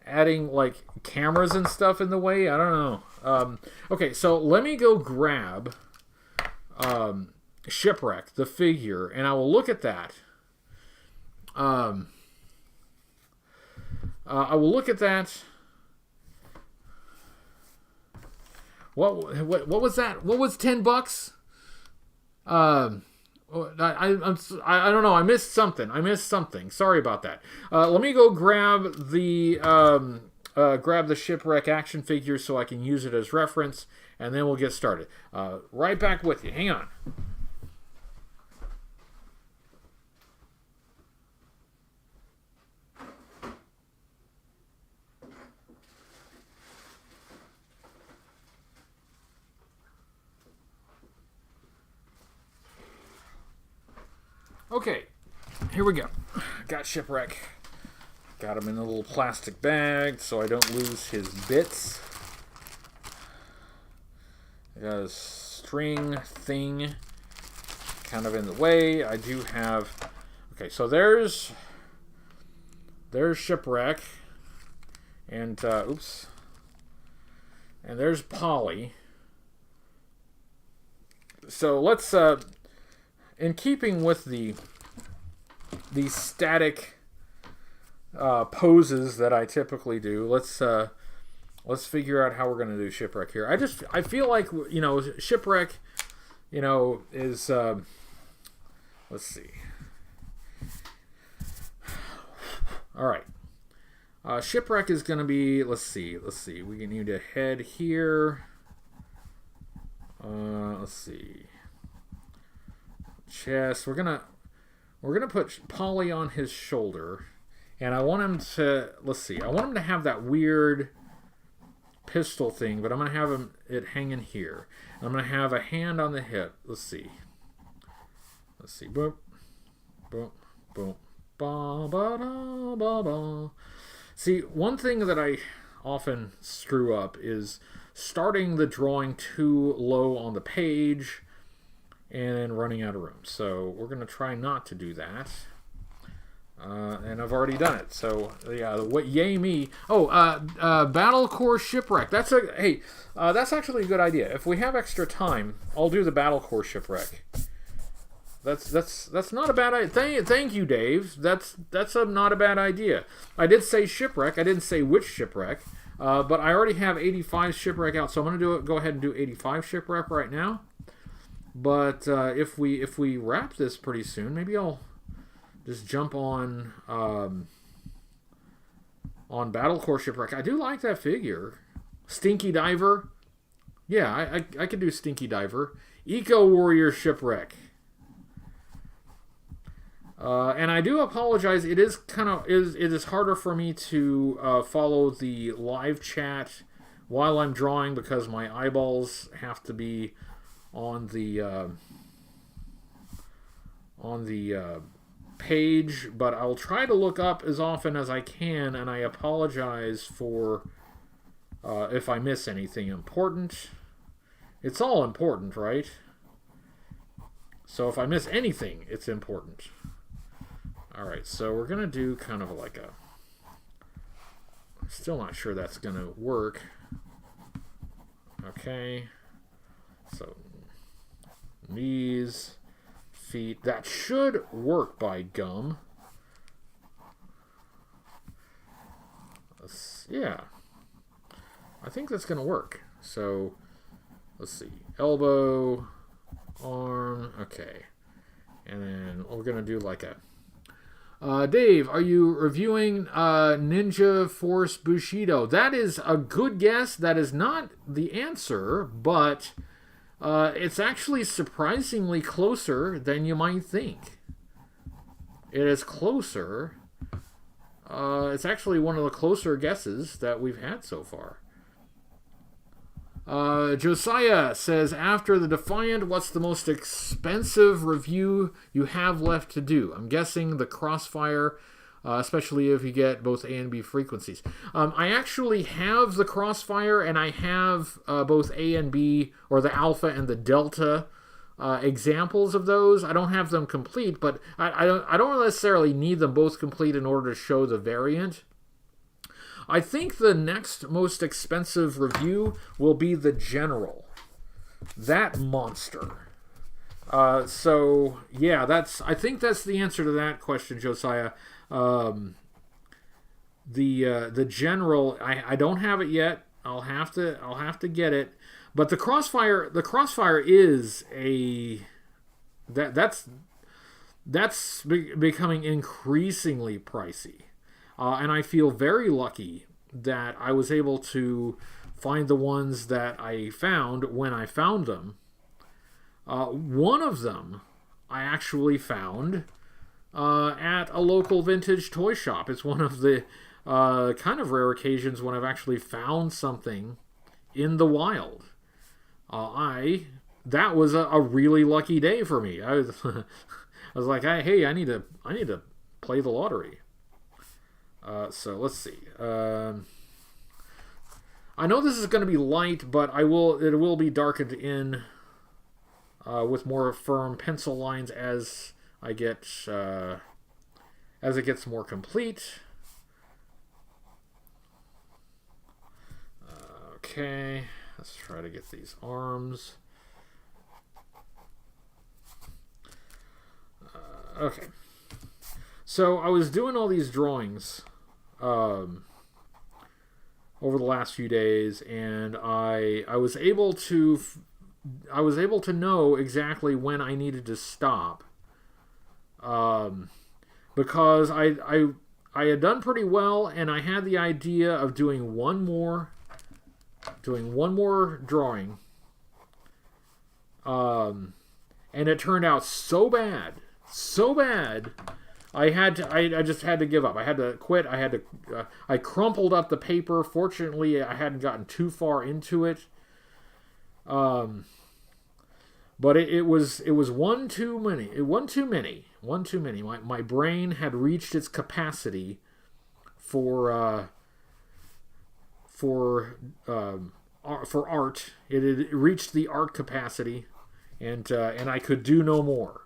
adding like cameras and stuff in the way. I don't know. Okay, so let me go grab Shipwreck, the figure, and I will look at that. I will look at that. What was that? What was $10? I don't know. I missed something. Sorry about that. Let me go grab the Shipwreck action figure so I can use it as reference, and then we'll get started. Right back with you. Hang on. Okay, here we go. Got Shipwreck. Got him in a little plastic bag so I don't lose his bits. I got a string thing kind of in the way. I do have... Okay, so there's Shipwreck. And, oops. And there's Polly. So let's, in keeping with the static poses that I typically do, let's figure out how we're going to do shipwreck here. I feel like, shipwreck, is, let's see. All right. Shipwreck is going to be, let's see. We need to head here. Let's see. Chest. We're gonna put Polly on his shoulder, and I want him to, let's see. I want him to have that weird pistol thing, but I'm gonna have it hanging here. I'm gonna have a hand on the hip. Let's see. Boom, boom, boom. Ba, ba, da, ba, ba. See, one thing that I often screw up is starting the drawing too low on the page and then running out of room. So we're going to try not to do that. And I've already done it. So, yeah, yay me. Oh, Battle Core Shipwreck. That's actually a good idea. If we have extra time, I'll do the Battle Core Shipwreck. That's not a bad idea. Thank you, Dave. That's not a bad idea. I did say shipwreck. I didn't say which shipwreck. But I already have 85 shipwreck out, so I'm gonna go ahead and do 85 shipwreck right now. But if we wrap this pretty soon, maybe I'll just jump on Battle Core Shipwreck. I do like that figure. Stinky Diver. Yeah, I could do Stinky Diver. Eco Warrior Shipwreck. And I do apologize. It is harder for me to follow the live chat while I'm drawing because my eyeballs have to be on the page. But I'll try to look up as often as I can, and I apologize for if I miss anything important. It's all important, right? So if I miss anything, it's important. Alright, so we're going to do kind of like a... I'm still not sure that's going to work. Okay. So, knees, feet. That should work by gum. Yeah. I think that's going to work. So, let's see. Elbow, arm, okay. And then we're going to do like a... Dave, are you reviewing Ninja Force Bushido? That is a good guess. That is not the answer, but it's actually surprisingly closer than you might think. It is closer. It's actually one of the closer guesses that we've had so far. Josiah says, after the Defiant, what's the most expensive review you have left to do? I'm guessing the Crossfire, especially if you get both A and B frequencies. I actually have the Crossfire, and I have both A and B, or the Alpha and the Delta examples of those. I don't have them complete, but I don't necessarily need them both complete in order to show the variant. I think the next most expensive review will be the General. That monster. So, yeah, I think that's the answer to that question, Josiah. The General, I don't have it yet. I'll have to get it. But the Crossfire is that's becoming increasingly pricey. And I feel very lucky that I was able to find the ones that I found when I found them. One of them I actually found at a local vintage toy shop. It's one of the kind of rare occasions when I've actually found something in the wild. That was a really lucky day for me. I was like, hey, I need to play the lottery. So let's see. I know this is going to be light, but it will be darkened in with more firm pencil lines as it gets more complete. Okay, let's try to get these arms. Okay. So I was doing all these drawings over the last few days, and I was able to know exactly when I needed to stop, because I had done pretty well, and I had the idea of doing one more drawing, and it turned out so bad. I just had to give up. I had to quit. I crumpled up the paper. Fortunately, I hadn't gotten too far into it. But it was one too many. One too many. My brain had reached its capacity for art. It had reached the art capacity, and I could do no more.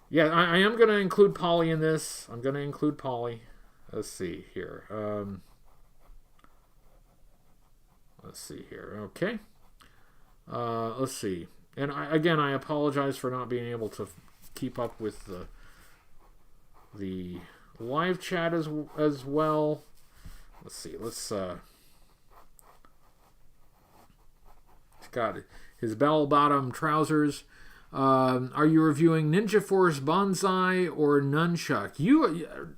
Yeah, I am going to include Polly in this. I'm going to include Polly. Let's see here. Okay. Let's see. And I apologize for not being able to keep up with the live chat as well. Let's see. Got his bell-bottom trousers. Are you reviewing Ninja Force Banzai or Nunchuck?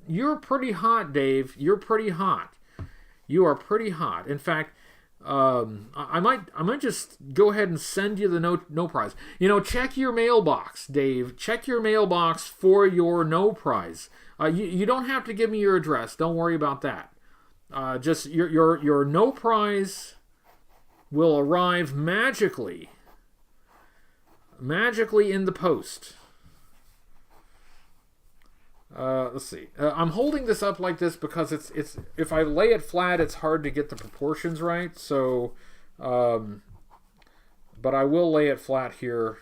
You're pretty hot, Dave. You're pretty hot. You are pretty hot. In fact, I might just go ahead and send you the no prize. Check your mailbox, Dave. Check your mailbox for your no prize. You don't have to give me your address. Don't worry about that. Just your no prize will arrive magically in the post. Let's see. I'm holding this up like this because it's if I lay it flat, it's hard to get the proportions right. So, but I will lay it flat here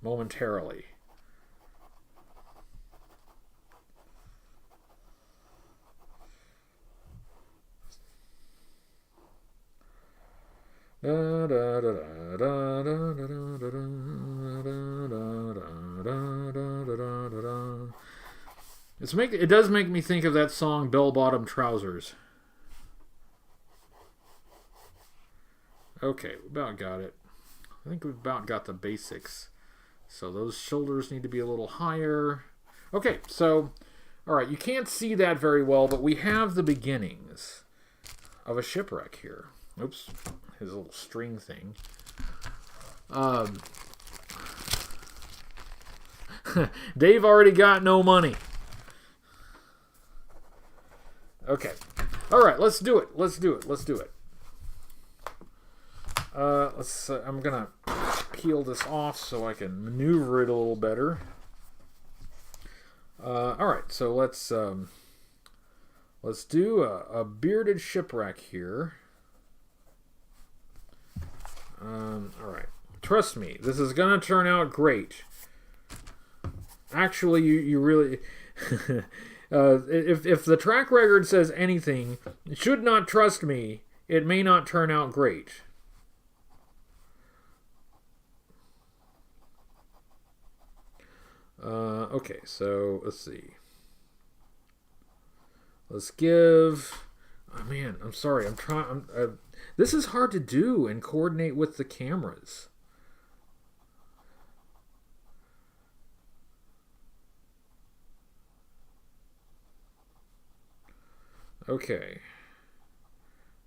momentarily. It does make me think of that song Bell Bottom Trousers. Okay, we about got it. I think we've about got the basics. So those shoulders need to be a little higher. Okay, so alright, you can't see that very well, but we have the beginnings of a shipwreck here. Oops, his little string thing. Dave already got no money. Okay. Alright, let's do it. I'm gonna peel this off so I can maneuver it a little better. Alright, so let's do a bearded shipwreck here. Alright. Trust me, this is gonna turn out great. Actually, you really... if the track record says anything, you should not trust me. It may not turn out great. Okay, so let's see. Let's give... Oh man, I'm sorry. I'm trying... this is hard to do and coordinate with the cameras. Okay.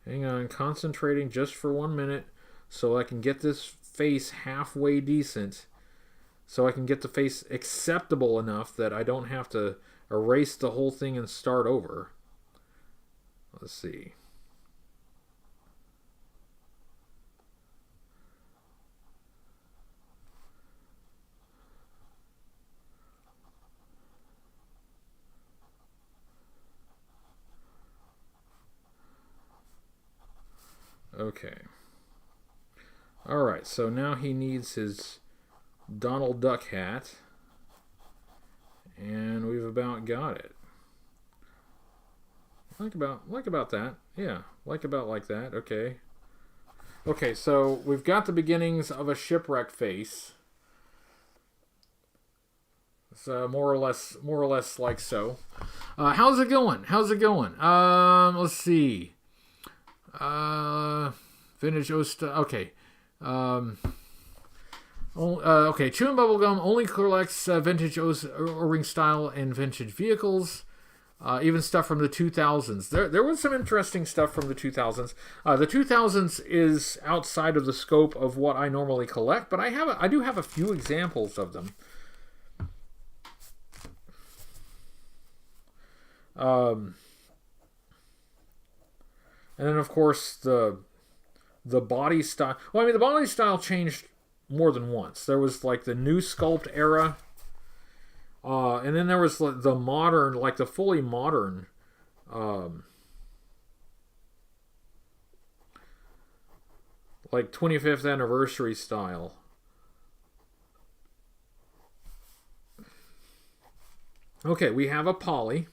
Hang on, concentrating just for 1 minute so I can get this face halfway decent. So I can get the face acceptable enough that I don't have to erase the whole thing and start over. Let's see. Okay. Alright, so now he needs his Donald Duck hat. And we've about got it. Like about that. Yeah, like that. Okay. Okay, so we've got the beginnings of a shipwreck face. It's more or less like so. How's it going? How's it going? Let's see. Vintage Osta. Okay. Okay. Chewing bubblegum only collects vintage O-ring style and vintage vehicles. Even stuff from the 2000s. There was some interesting stuff from the 2000s. The 2000s is outside of the scope of what I normally collect, but I do have a few examples of them. And then of course the body style. Well, I mean the body style changed more than once. There was like the new sculpt era. And then there was the modern, like the fully modern, like 25th anniversary style. Okay, we have a poly.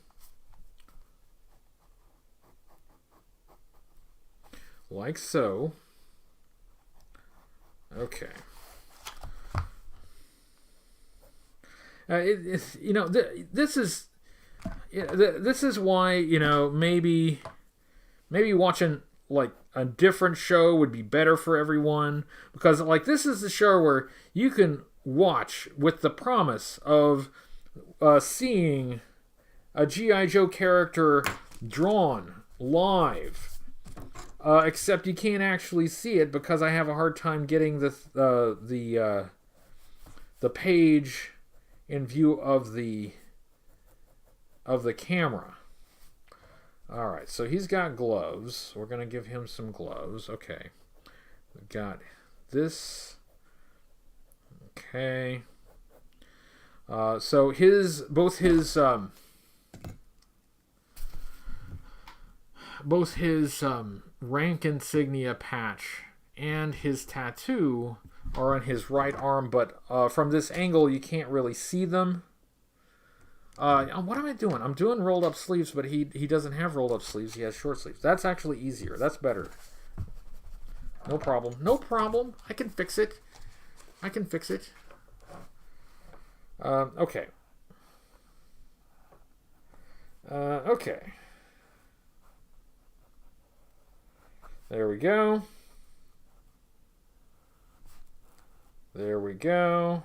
Like so. Okay. This is why, maybe watching like a different show would be better for everyone, because like this is the show where you can watch with the promise of seeing a G.I. Joe character drawn live, except you can't actually see it because I have a hard time getting the page in view of the camera. All right, so he's got gloves. We're gonna give him some gloves. Okay, we got this. Okay. So both his rank insignia patch and his tattoo are on his right arm, but from this angle you can't really see them. What am I doing? I'm doing rolled up sleeves, but he doesn't have rolled up sleeves. He has short sleeves. That's actually easier. That's better. No problem. No problem. I can fix it. I can fix it. Okay. Okay. There we go. There we go.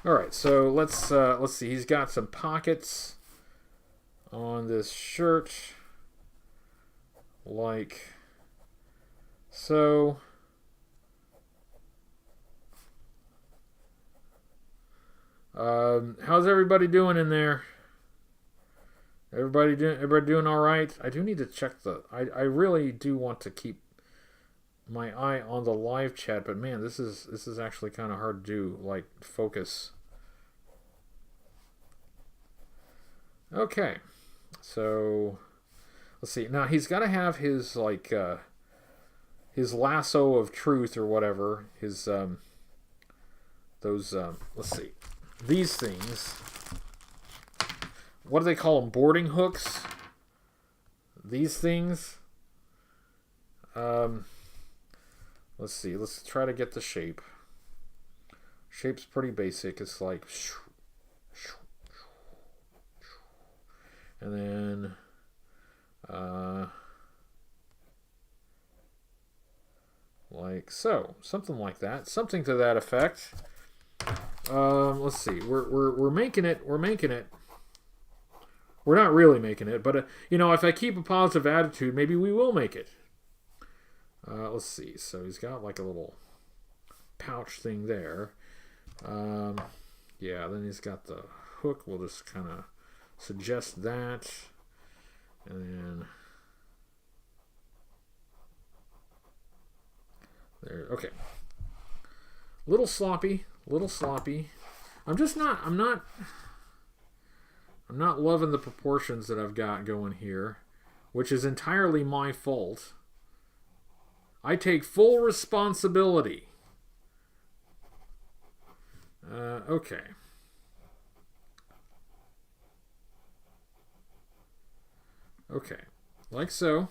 All right, so let's see. He's got some pockets on this shirt, like so. How's everybody doing in there? Everybody doing all right? I do need to check I really do want to keep my eye on the live chat, but man, this is actually kind of hard to do, like focus. Okay, so let's see. Now he's got to have his like his lasso of truth or whatever. His those let's see, these things. What do they call them? Boarding hooks. These things. Let's see. Let's try to get the shape. Shape's pretty basic. It's like, and then, like so, something like that, something to that effect. Let's see. We're making it. We're making it. We're not really making it, but if I keep a positive attitude, maybe we will make it. Let's see. So he's got like a little pouch thing there. Yeah, then he's got the hook. We'll just kind of suggest that. And then there. Okay. Little sloppy. Little sloppy. I'm not loving the proportions that I've got going here, which is entirely my fault. I take full responsibility. Okay. Okay. Like so.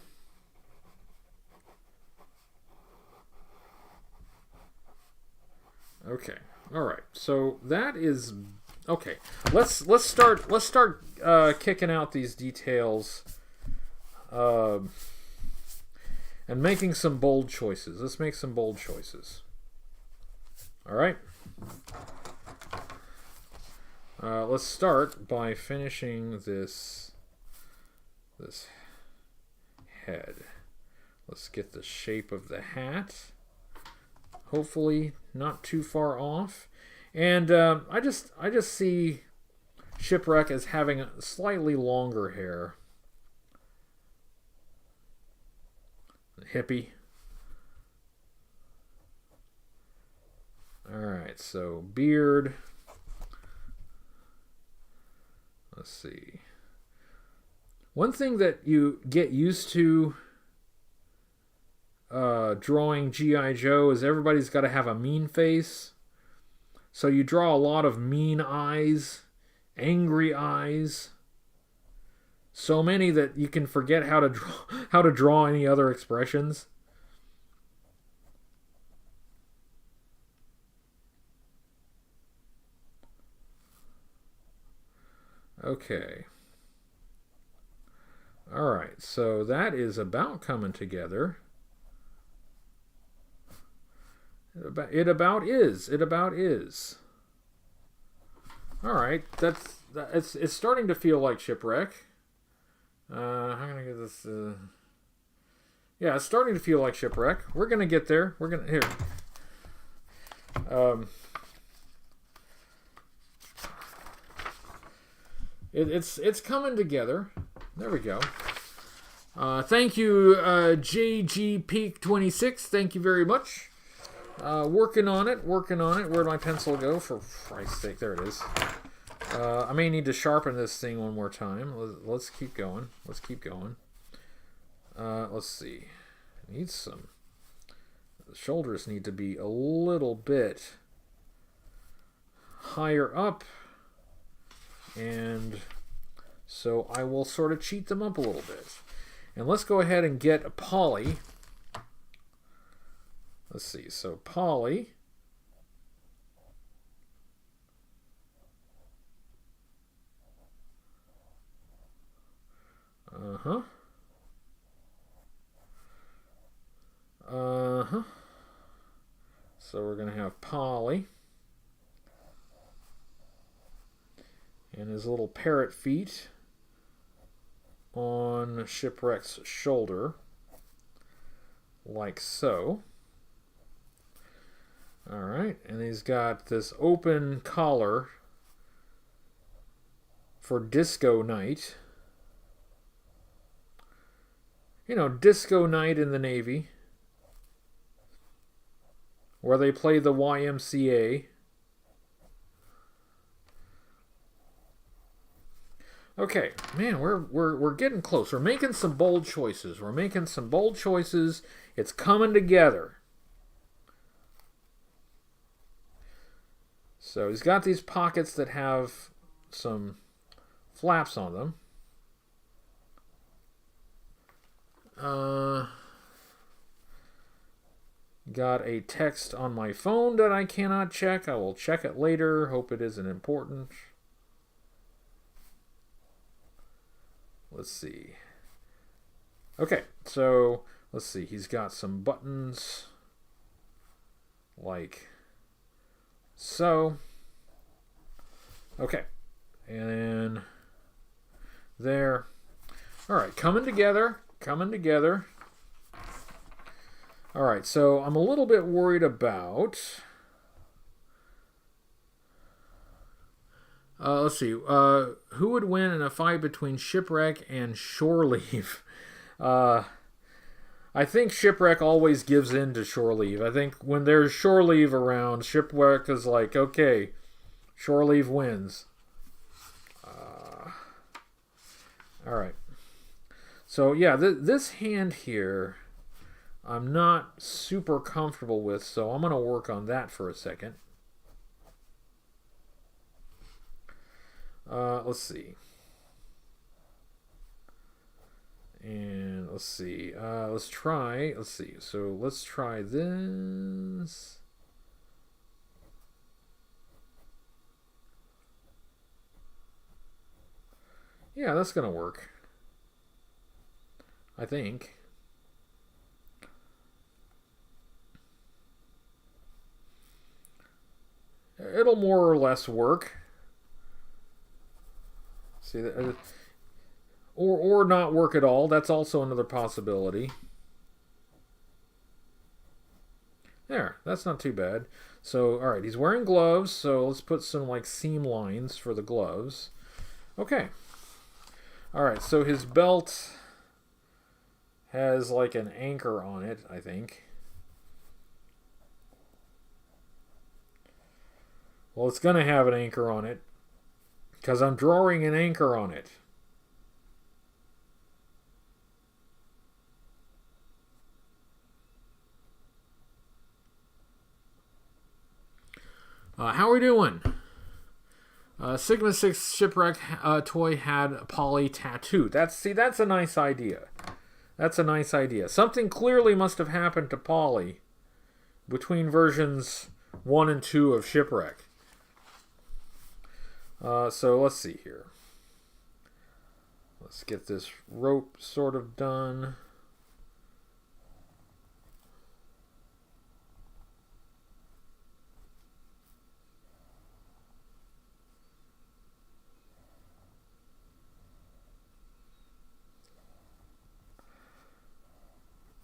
Okay. All right. So that is okay. Let's start kicking out these details, and making some bold choices. Let's make some bold choices. All right. Let's start by finishing this head. Let's get the shape of the hat. Hopefully not too far off. And I just see Shipwreck as having a slightly longer hair. Hippie. Alright, so beard. Let's see. One thing that you get used to drawing G.I. Joe is everybody's got to have a mean face. So you draw a lot of mean eyes, angry eyes. So many that you can forget how to draw any other expressions. Okay. All right, so that is about coming together. It about is. All right, it's starting to feel like Shipwreck. How can I get this? Yeah, it's starting to feel like Shipwreck. We're gonna get there. We're gonna here. It's coming together. There we go. Thank you, JG Peak 26. Thank you very much. Working on it. Where'd my pencil go? For Christ's sake, there it is. I may need to sharpen this thing one more time. Let's keep going. Let's see. Needs some. The shoulders need to be a little bit higher up. And so I will sort of cheat them up a little bit. And let's go ahead and get a poly. Let's see. So poly. So we're going to have poly. And his little parrot feet on Shipwreck's shoulder, like so. All right, and he's got this open collar for disco night. You know, disco night in the Navy, where they play the YMCA. Okay, man, we're getting close. We're making some bold choices. It's coming together. So he's got these pockets that have some flaps on them. Got a text on my phone that I cannot check. I will check it later. Hope it isn't important. Let's see. Okay, so let's see. He's got some buttons like so. Okay, and then there. All right, coming together. All right, so I'm a little bit worried about. Let's see. Who would win in a fight between Shipwreck and Shore Leave? I think Shipwreck always gives in to Shore Leave. I think when there's Shore Leave around, Shipwreck is like, okay, Shore Leave wins. All right. So, yeah, this hand here, I'm not super comfortable with, so I'm going to work on that for a second. Let's see. And let's see. Let's see. So let's try this. Yeah, that's going to work. I think. It'll more or less work. See that, or not work at all. That's also another possibility. There, that's not too bad. So, all right, he's wearing gloves. So let's put some like seam lines for the gloves. Okay. All right, so his belt has like an anchor on it, I think. Well, it's going to have an anchor on it because I'm drawing an anchor on it. How are we doing? Sigma 6 Shipwreck toy had Polly tattooed. That's a nice idea. That's a nice idea. Something clearly must have happened to Polly between versions 1 and 2 of Shipwreck. So let's see here. Let's get this rope sort of done.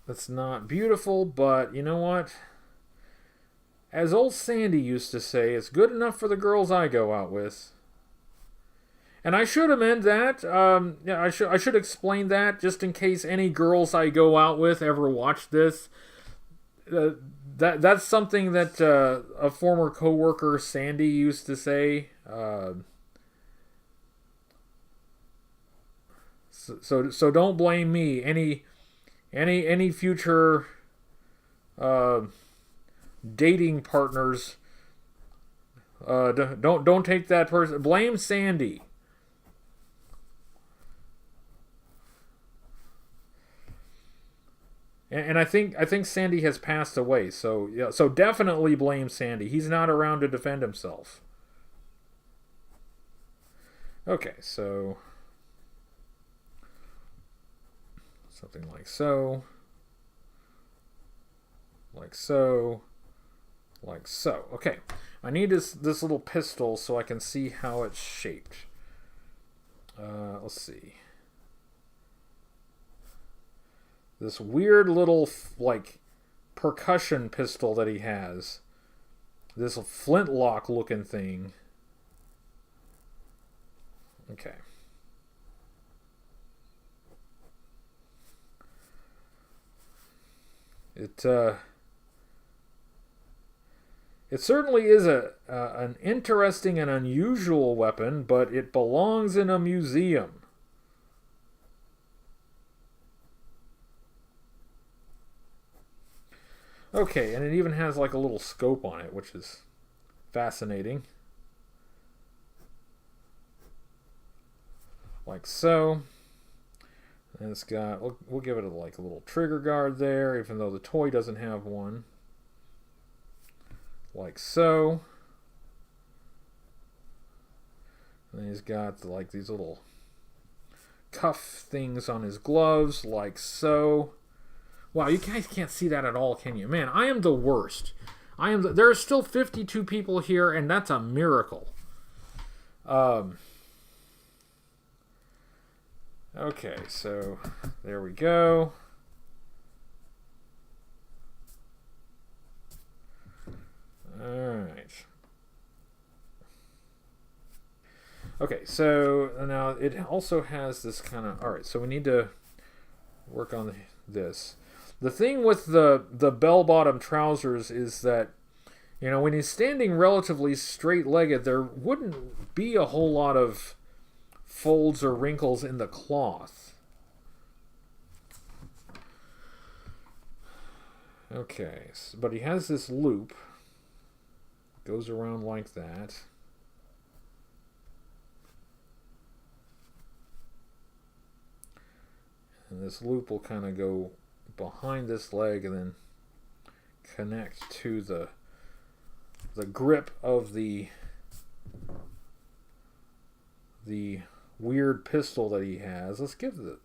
That's not beautiful, but you know what? As old Sandy used to say, it's good enough for the girls I go out with. And I should amend that. Yeah, I should explain that just in case any girls I go out with ever watch this. That's something that a former coworker Sandy used to say. So don't blame me. Any future dating partners, don't take that person. Blame Sandy. And I think Sandy has passed away. So yeah, so definitely blame Sandy. He's not around to defend himself. Okay, so something like so. Like so. Like so. Okay. I need this little pistol so I can see how it's shaped. Let's see. This weird little, like, percussion pistol that he has. This flintlock looking thing. Okay. It certainly is an interesting and unusual weapon, but it belongs in a museum. Okay, and it even has like a little scope on it, which is fascinating. Like so. And it's got, we'll give it like a little trigger guard there, even though the toy doesn't have one. Like so. And he's got like these little cuff things on his gloves, like so. Wow, you guys can't see that at all, can you? Man, I am the worst. There are still 52 people here, and that's a miracle. Okay, so there we go. Alright. Okay, so now it also has this kind of... Alright, so we need to work on this. The thing with the bell-bottom trousers is that, you know, when he's standing relatively straight-legged, there wouldn't be a whole lot of folds or wrinkles in the cloth. Okay, but he has this loop. Goes around like that. And this loop will kind of go behind this leg and then connect to the grip of the weird pistol that he has. Let's give the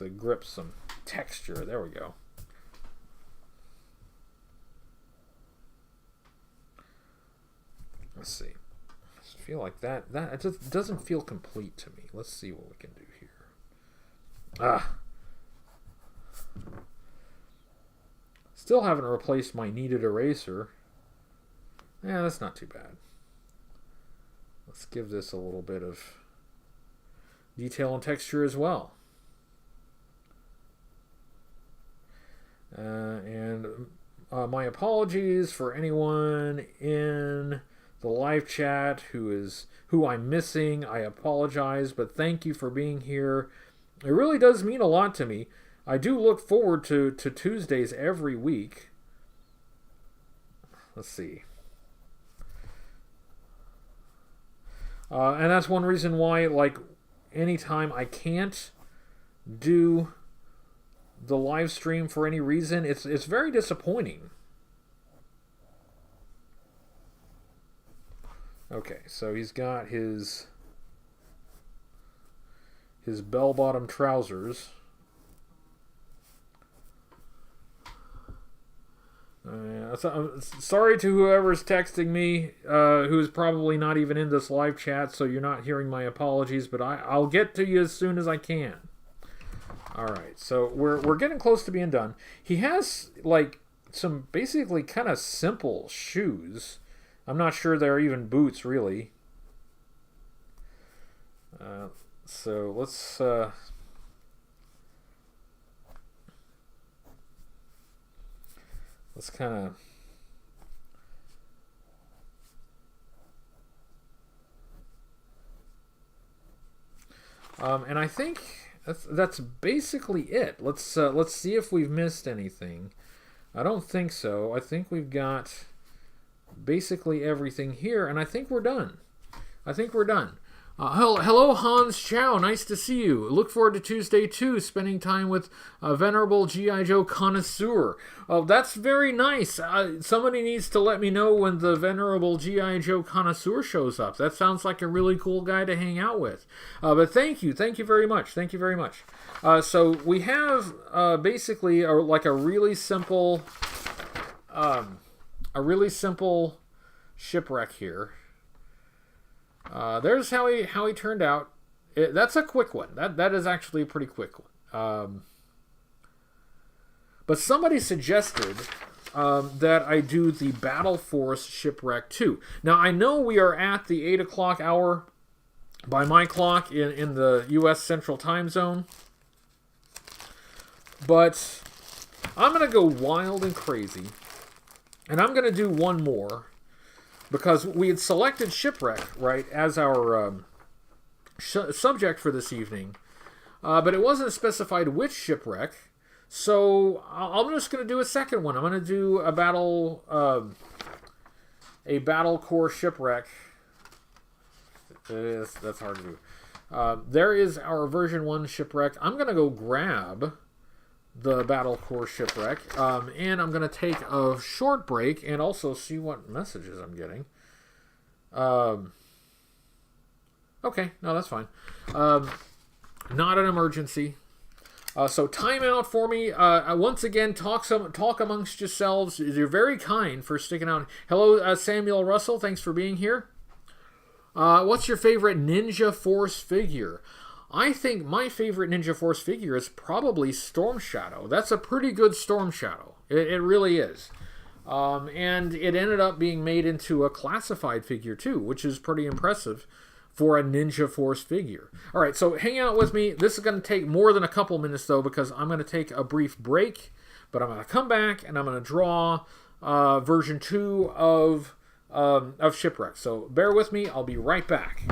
grip some texture. There we go. Let's see. I feel like that it just doesn't feel complete to me. Let's see what we can do here. Still haven't replaced my kneaded eraser. Yeah, that's not too bad. Let's give this a little bit of detail and texture as well. My apologies for anyone in the live chat who I'm missing. I apologize, but thank you for being here. It really does mean a lot to me. I do look forward to Tuesdays every week. Let's see. And that's one reason why, like, anytime I can't do the live stream for any reason, it's very disappointing. Okay, so he's got his bell-bottom trousers. Sorry to whoever's texting me, who's probably not even in this live chat, so you're not hearing my apologies, but I'll get to you as soon as I can. Alright, so we're getting close to being done. He has, like, some basically kind of simple shoes. I'm not sure they're even boots, really. So let's kind of and I think that's basically it. Let's see if we've missed anything. I don't think so. I think we've got basically everything here, and I think we're done. Hello, Hans Chow. Nice to see you. Look forward to Tuesday, too, spending time with a venerable G.I. Joe connoisseur. Oh, that's very nice. Somebody needs to let me know when the venerable G.I. Joe connoisseur shows up. That sounds like a really cool guy to hang out with. But thank you very much. So we have basically like a really simple shipwreck here. There's how he turned out. That's a quick one. That is actually a pretty quick one. But somebody suggested that I do the Battle Force Shipwreck 2. Now, I know we are at the 8 o'clock hour by my clock in the U.S. Central Time Zone. But I'm going to go wild and crazy. And I'm going to do one more. Because we had selected Shipwreck, right, as our subject for this evening. But it wasn't specified which shipwreck. So I'm just going to do a second one. I'm going to do a battle core shipwreck. That's hard to do. There is our version 1 shipwreck. I'm going to go grab the battle core shipwreck, and I'm going to take a short break and also see what messages I'm getting. Okay, no, that's fine. Not an emergency. So time out for me. Once again, talk amongst yourselves. You're very kind for sticking out. Hello, Samuel Russell. Thanks for being here. What's your favorite Ninja Force figure? I think my favorite Ninja Force figure is probably Storm Shadow. That's a pretty good Storm Shadow. It really is. And it ended up being made into a classified figure too, which is pretty impressive for a Ninja Force figure. All right, so hang out with me. This is going to take more than a couple minutes though, because I'm going to take a brief break, but I'm going to come back and I'm going to draw version 2 of Shipwreck. So bear with me. I'll be right back.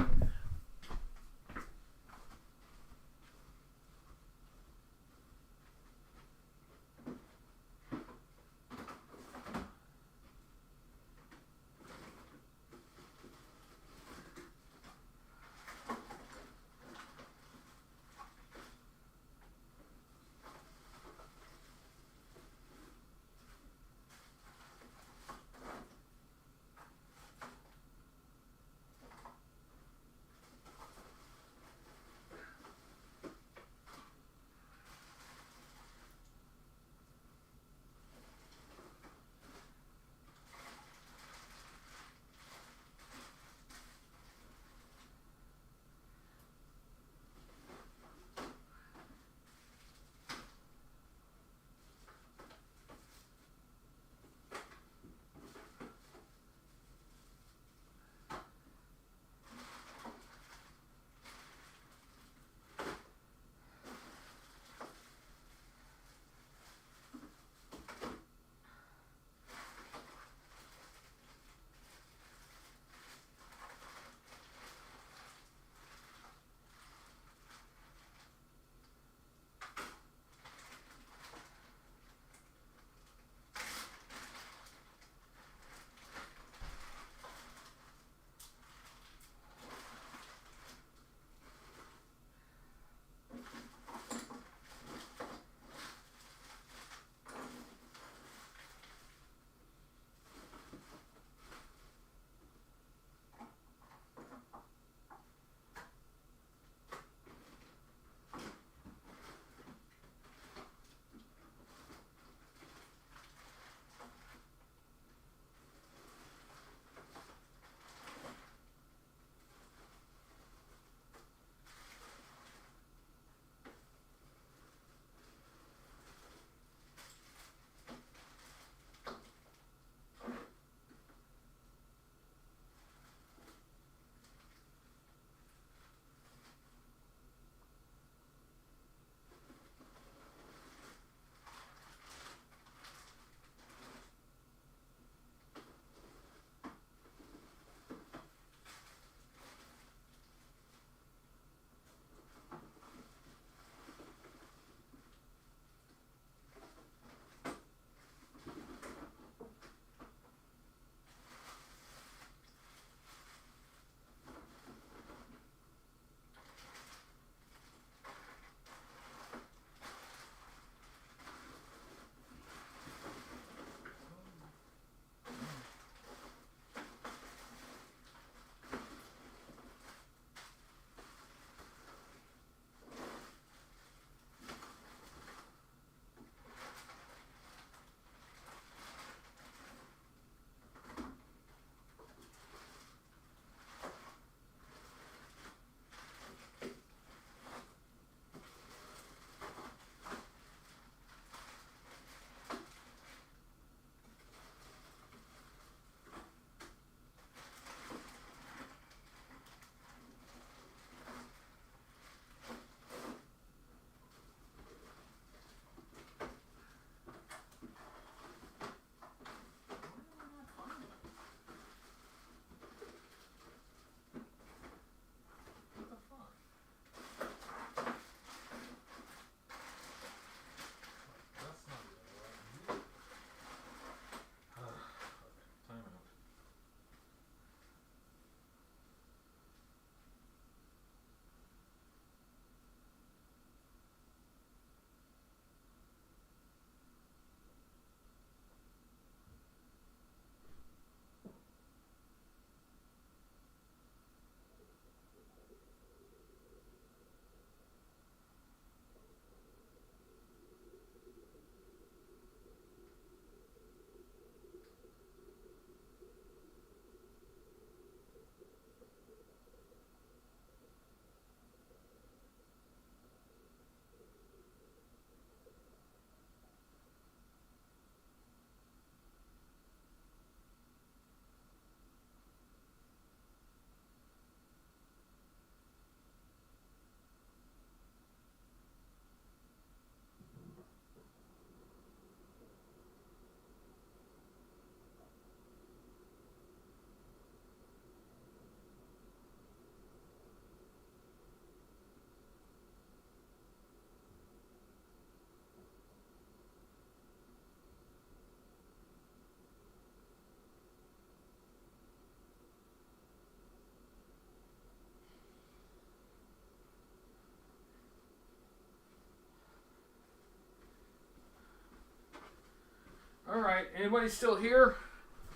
All right, anybody still here?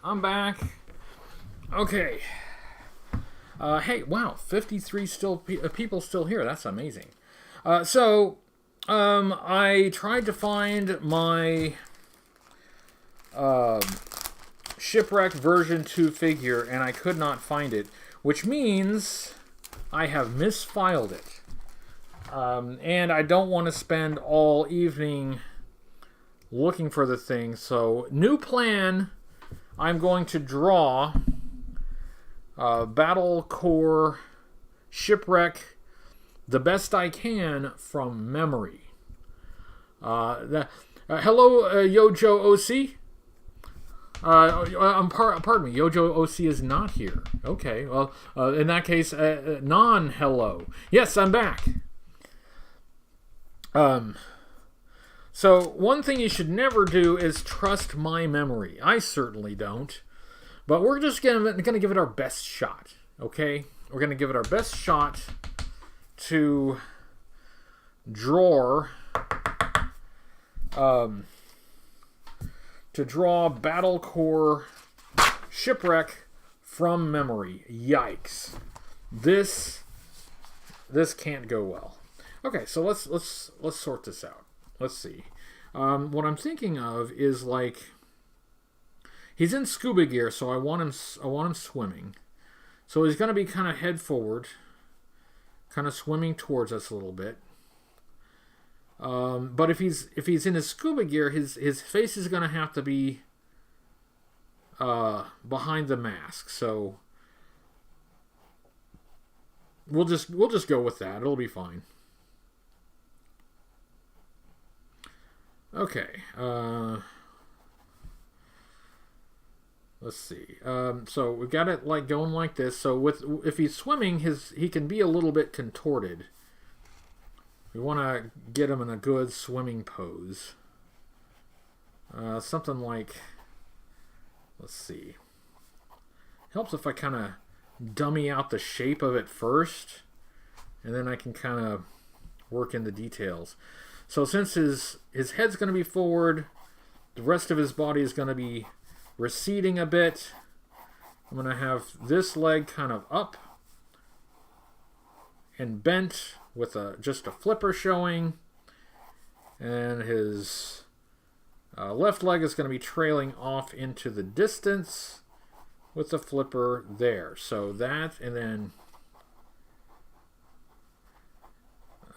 I'm back. Okay. Hey, wow, 53 people still here. That's amazing. I tried to find my Shipwreck version 2 figure, and I could not find it, which means I have misfiled it. And I don't want to spend all evening looking for the thing, so new plan, I'm going to draw Battle Core Shipwreck the best I can from memory. Hello, Yojo OC. Pardon me, Yojo OC is not here. Okay, well, in that case, non-hello. Yes, I'm back. So one thing you should never do is trust my memory. I certainly don't. But we're just gonna give it our best shot, okay? We're gonna give it our best shot to draw Battle Core Shipwreck from memory. Yikes! This can't go well. Okay, so let's sort this out. Let's see. What I'm thinking of is like. He's in scuba gear, so I want him swimming. So he's going to be kind of head forward, kind of swimming towards us a little bit. But if he's in his scuba gear, his face is going to have to be behind the mask. So we'll just go with that. It'll be fine. Okay. Let's see. So we've got it like going like this. So if he's swimming, he can be a little bit contorted. We want to get him in a good swimming pose. Something like, let's see. Helps if I kind of dummy out the shape of it first, and then I can kind of work in the details. So since his head's going to be forward, the rest of his body is going to be receding a bit. I'm going to have this leg kind of up and bent with just a flipper showing, and his left leg is going to be trailing off into the distance with the flipper there. So that, and then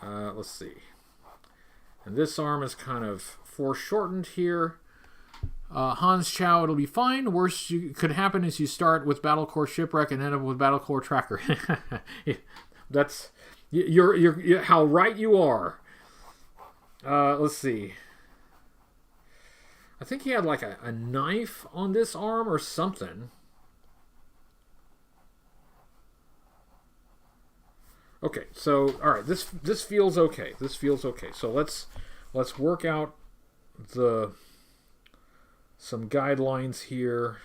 let's see, and this arm is kind of foreshortened here. Hans Chow, it'll be fine. Worst could happen is you start with Battle Core Shipwreck and end up with Battle Core Tracker. That's you're how right you are. Let's see. I think he had like a knife on this arm or something. Okay, so all right, this feels okay. This feels okay. So let's work out some guidelines here.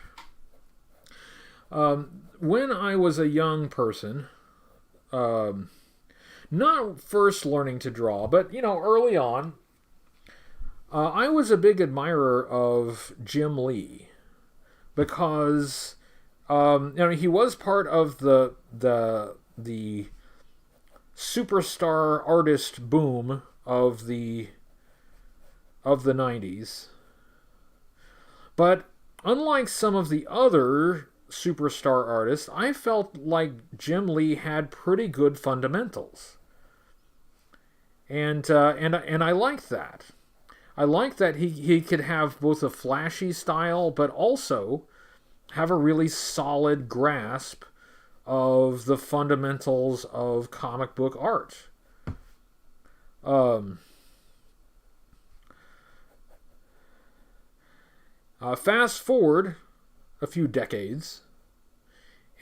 When I was a young person, not first learning to draw, but early on, I was a big admirer of Jim Lee because he was part of the superstar artist boom of the 90s. But unlike some of the other superstar artists, I felt like Jim Lee had pretty good fundamentals. And I liked that. I liked that he could have both a flashy style, but also have a really solid grasp of the fundamentals of comic book art. Fast forward a few decades,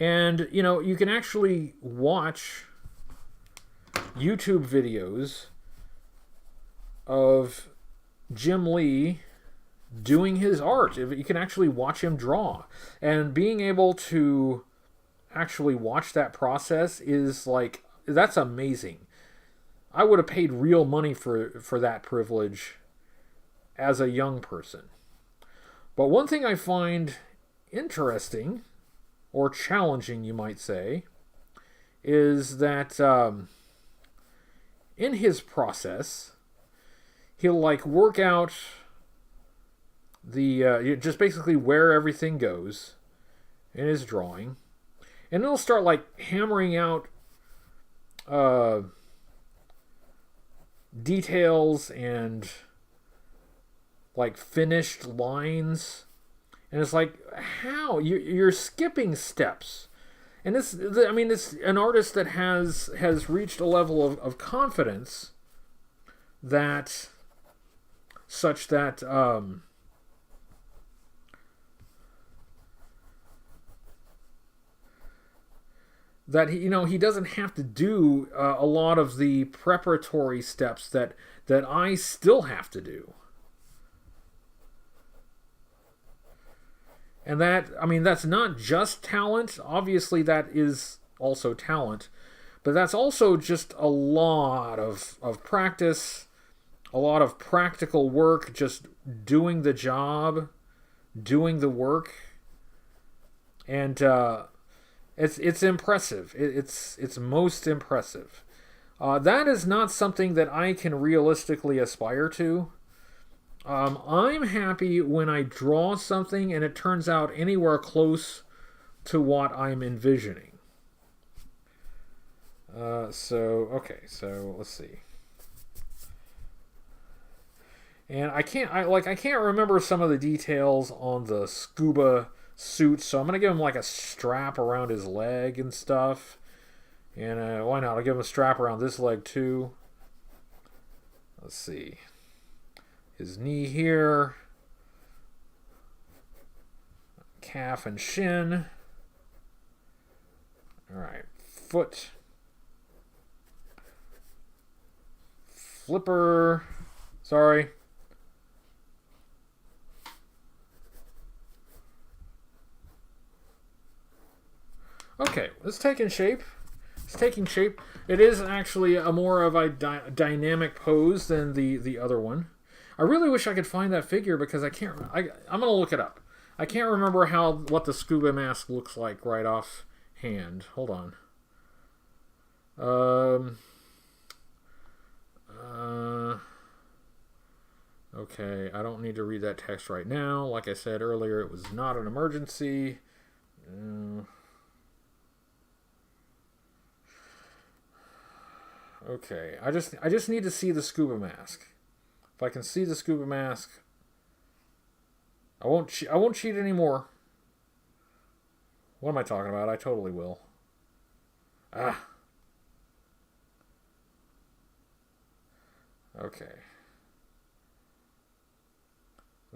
and you can actually watch YouTube videos of Jim Lee doing his art. You can actually watch him draw, and being able to actually watch that process is like, that's amazing. I would have paid real money for that privilege as a young person. But one thing I find interesting, or challenging, you might say, is that in his process, he'll like work out the just basically where everything goes in his drawing, and he'll start like hammering out details and like finished lines, and it's like, how you're skipping steps. And it's an artist that has reached a level of confidence that such that that he doesn't have to do a lot of the preparatory steps that I still have to do. And that's not just talent. Obviously, that is also talent. But that's also just a lot of practice, a lot of practical work, just doing the job, doing the work. And it's impressive. It's most impressive. That is not something that I can realistically aspire to. I'm happy when I draw something and it turns out anywhere close to what I'm envisioning. So let's see. And I can't remember some of the details on the scuba suit, so I'm gonna give him like a strap around his leg and stuff. And why not? I'll give him a strap around this leg too. Let's see. His knee here, calf and shin. All right, foot, flipper. Sorry. Okay, it's taking shape. It's taking shape. It is actually a more of a dynamic pose than the other one. I really wish I could find that figure because I can't. I'm gonna look it up. I can't remember what the scuba mask looks like right off hand. Hold on. Okay, I don't need to read that text right now. Like I said earlier, it was not an emergency. Okay, I just need to see the scuba mask. If I can see the scuba mask, I won't cheat anymore. What am I talking about? I totally will. Okay.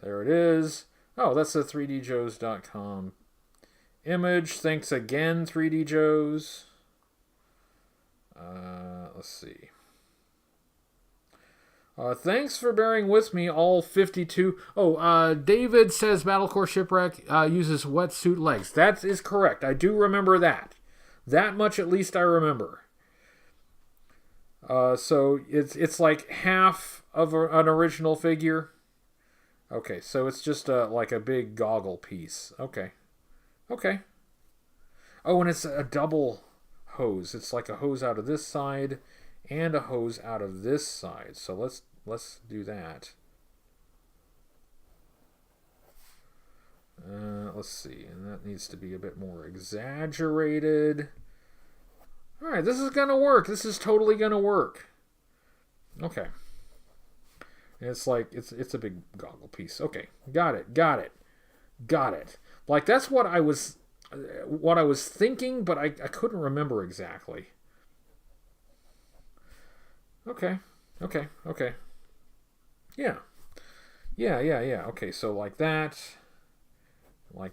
There it is. Oh, that's the 3djoes.com image. Thanks again, 3djoes. Let's see. Thanks for bearing with me, all 52. David says Core Shipwreck uses wetsuit legs. That is correct. I do remember that. That much at least I remember. So it's like half of an original figure. Okay, so it's just like a big goggle piece. Okay. Oh, and it's a double hose. It's like a hose out of this side and a hose out of this side. So let's do that. Let's see, and that needs to be a bit more exaggerated. All right, this is gonna work. This is totally gonna work. Okay. And it's like it's a big goggle piece. Okay, got it. Like that's what I was thinking, but I couldn't remember exactly. Okay. Yeah. Okay, so like that.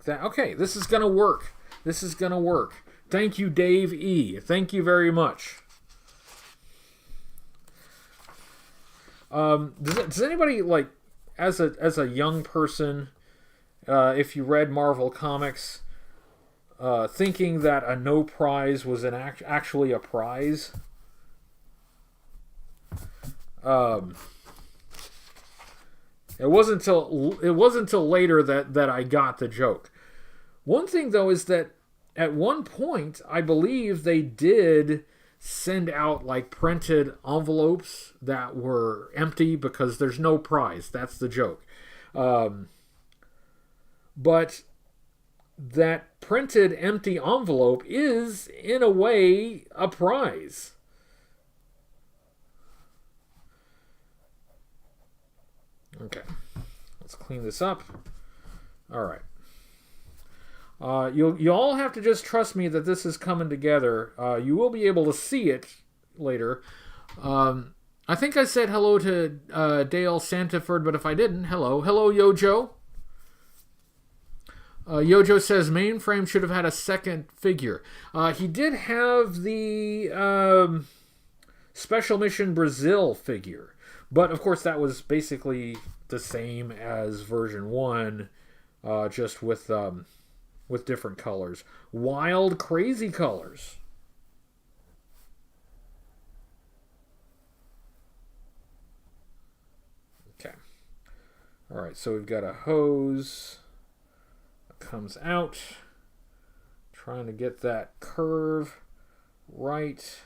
Okay, this is gonna work. Thank you, Dave E. Thank you very much. Does anybody, like, as a young person, if you read Marvel Comics, thinking that a no prize was actually a prize? It wasn't until later that I got the joke. One thing though is that at one point I believe they did send out like printed envelopes that were empty because there's no prize. That's the joke. But that printed empty envelope is, in a way, a prize. Okay, let's clean this up. All right. You all have to just trust me that this is coming together. You will be able to see it later. I think I said hello to Dale Santaford, but if I didn't, hello. Hello, Yojo. Yojo says mainframe should have had a second figure. He did have the Special Mission Brazil figure, but of course that was basically the same as version 1, just with different colors. Wild, crazy colors. Okay. All right, so we've got a hose that comes out. Trying to get that curve right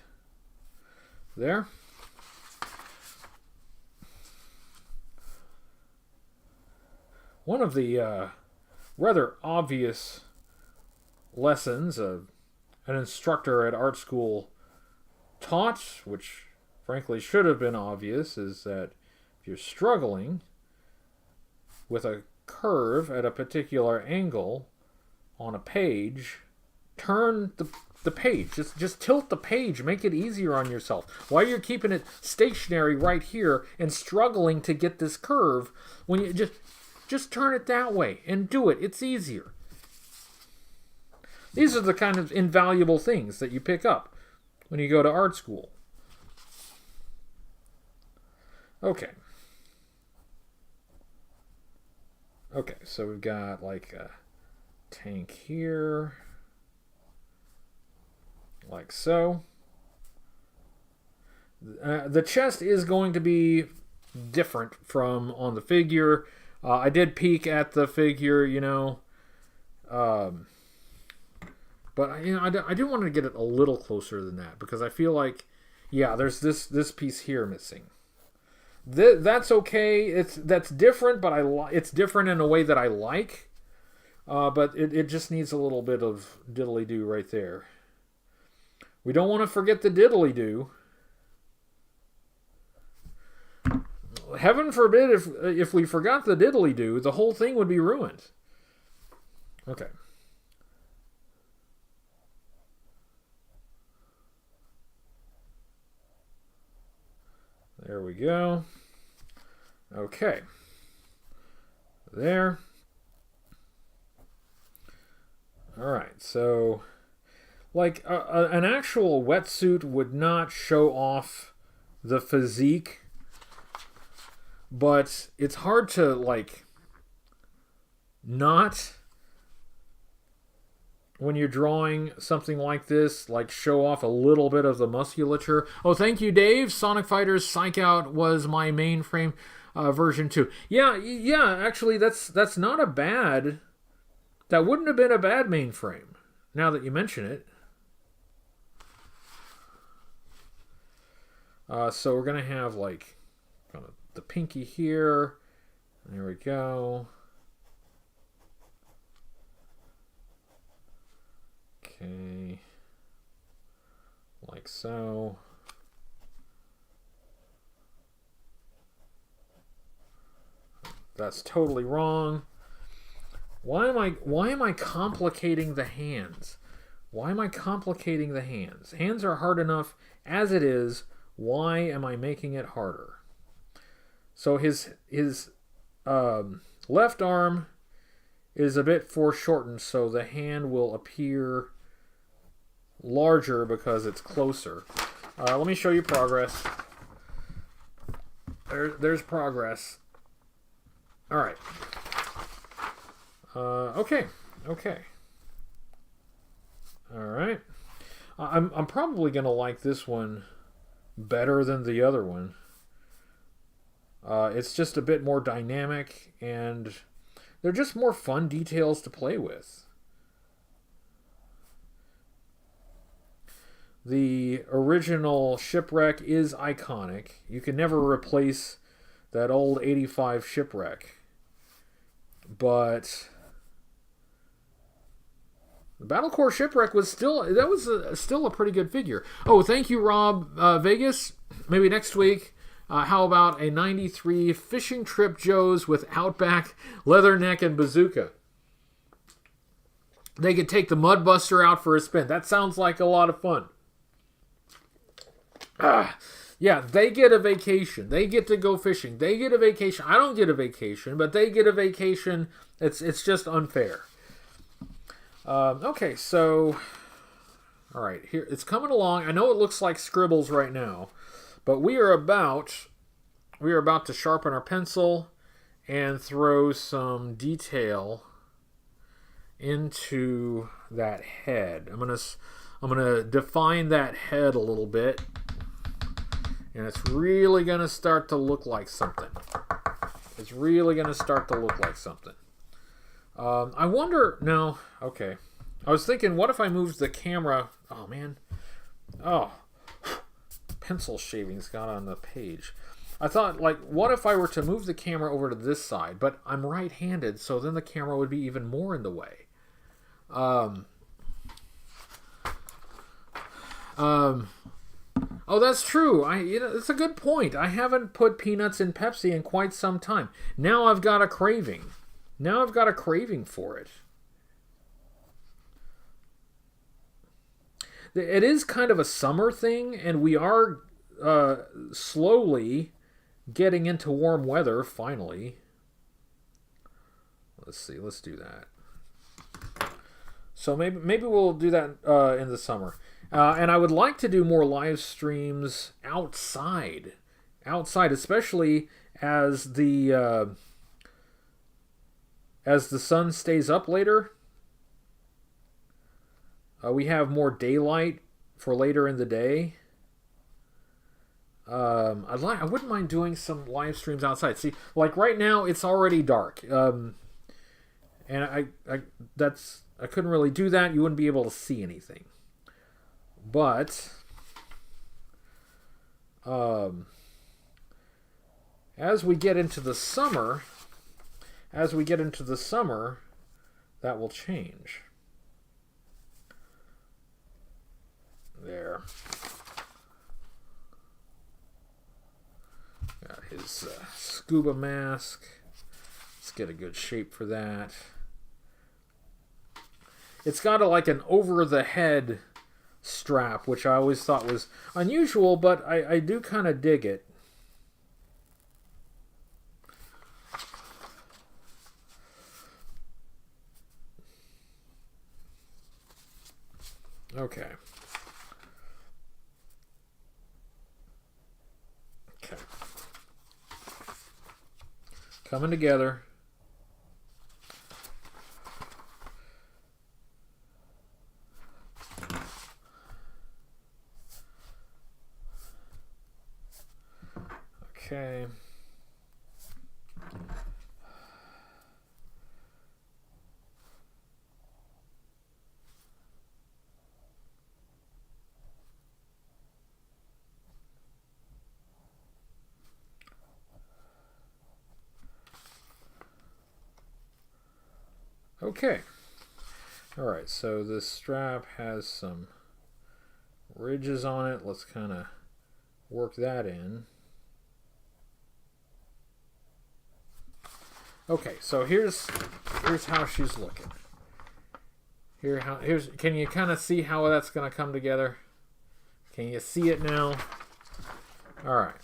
there. One of the rather obvious lessons an instructor at art school taught, which frankly should have been obvious, is that if you're struggling with a curve at a particular angle on a page, turn the page. Just tilt the page. Make it easier on yourself. While you're keeping it stationary right here and struggling to get this curve, when you just turn it that way and do it. It's easier. These are the kind of invaluable things that you pick up when you go to art school. Okay. Okay, so we've got like a tank here. Like so. The chest is going to be different from on the figure. I did peek at the figure, but I do want to get it a little closer than that because I feel like, yeah, there's this piece here missing. That's okay. That's different, but it's different in a way that I like. But it just needs a little bit of diddly-do right there. We don't want to forget the diddly-do. Heaven forbid if we forgot the diddly-do, the whole thing would be ruined. Okay. There we go. Okay. There. All right, so like an actual wetsuit would not show off the physique, but it's hard to like not, when you're drawing something like this, like show off a little bit of the musculature. Oh, thank you, Dave. Sonic Fighters Psych Out was my mainframe version 2. Yeah, actually that's not a bad, that wouldn't have been a bad mainframe, now that you mention it. So we're going to have like the pinky here. There we go. Okay. Like so. That's totally wrong. Why am I complicating the hands? Why am I complicating the hands? Hands are hard enough as it is. Why am I making it harder? So his left arm is a bit foreshortened, so the hand will appear larger because it's closer. Let me show you progress. There's progress. All right. Okay. All right. I'm probably gonna like this one better than the other one. It's just a bit more dynamic, and they're just more fun details to play with. The original Shipwreck is iconic. You can never replace that old 85 Shipwreck. But the Battle Core Shipwreck was still still a pretty good figure. Oh, thank you, Rob Vegas. Maybe next week. How about a 93 Fishing Trip Joes with Outback, Leatherneck, and Bazooka? They could take the Mudbuster out for a spin. That sounds like a lot of fun. Yeah, they get a vacation. They get to go fishing. They get a vacation. I don't get a vacation, but they get a vacation. It's just unfair. Okay, so all right, here it's coming along. I know it looks like scribbles right now, but we are about to sharpen our pencil and throw some detail into that head. I'm gonna define that head a little bit. And it's really going to start to look like something. It's really going to start to look like something. I wonder... No, okay. I was thinking, what if I moved the camera... Oh, man. Oh. Pencil shavings got on the page. I thought, like, what if I were to move the camera over to this side? But I'm right-handed, so then the camera would be even more in the way. Oh, that's true. It's a good point. I haven't put peanuts in Pepsi in quite some time. Now I've got a craving. Now I've got a craving for it. It is kind of a summer thing, and we are slowly getting into warm weather, finally. Let's see. Let's do that. So maybe we'll do that in the summer. And I would like to do more live streams outside, especially as the sun stays up later. We have more daylight for later in the day. I wouldn't mind doing some live streams outside. See, like right now it's already dark, and I couldn't really do that. You wouldn't be able to see anything. But as we get into the summer, that will change. There. Got his scuba mask. Let's get a good shape for that. It's got like an over-the-head strap, which I always thought was unusual, but I do kind of dig it. Okay. Coming together. Okay. Okay. All right, so this strap has some ridges on it. Let's kind of work that in. Okay, so here's how she's looking. Can you kind of see how that's going to come together? Can you see it now? All right.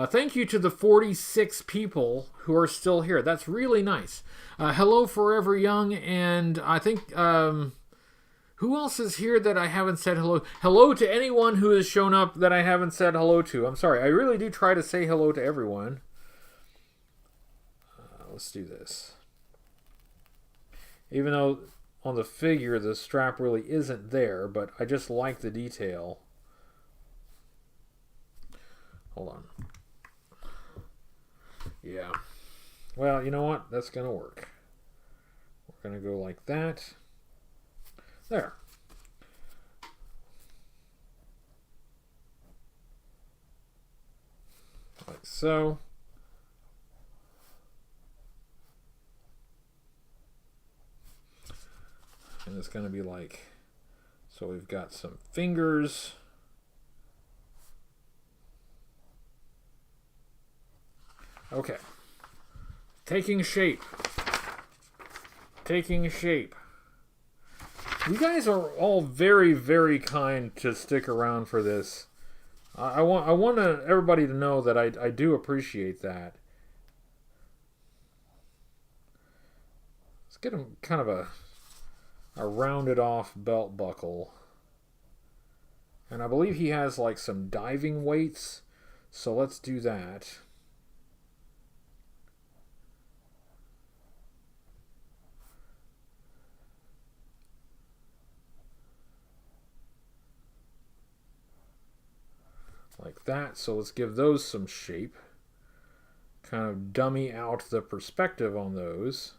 Thank you to the 46 people who are still here. That's really nice. Hello, Forever Young, and I think who else is here that I haven't said hello? Hello to anyone who has shown up that I haven't said hello to. I'm sorry. I really do try to say hello to everyone. Let's do this. Even though on the figure the strap really isn't there, but I just like the detail. Hold on. Yeah. Well, you know what? That's going to work. We're going to go like that. There. Like so. And it's going to be like, so we've got some fingers. Okay. Taking shape. Taking shape. You guys are all very, very kind to stick around for this. I want everybody to know that I do appreciate that. Let's get him kind of a rounded off belt buckle. And I believe he has like some diving weights. So let's do that. Like that. So let's give those some shape. Kind of dummy out the perspective on those.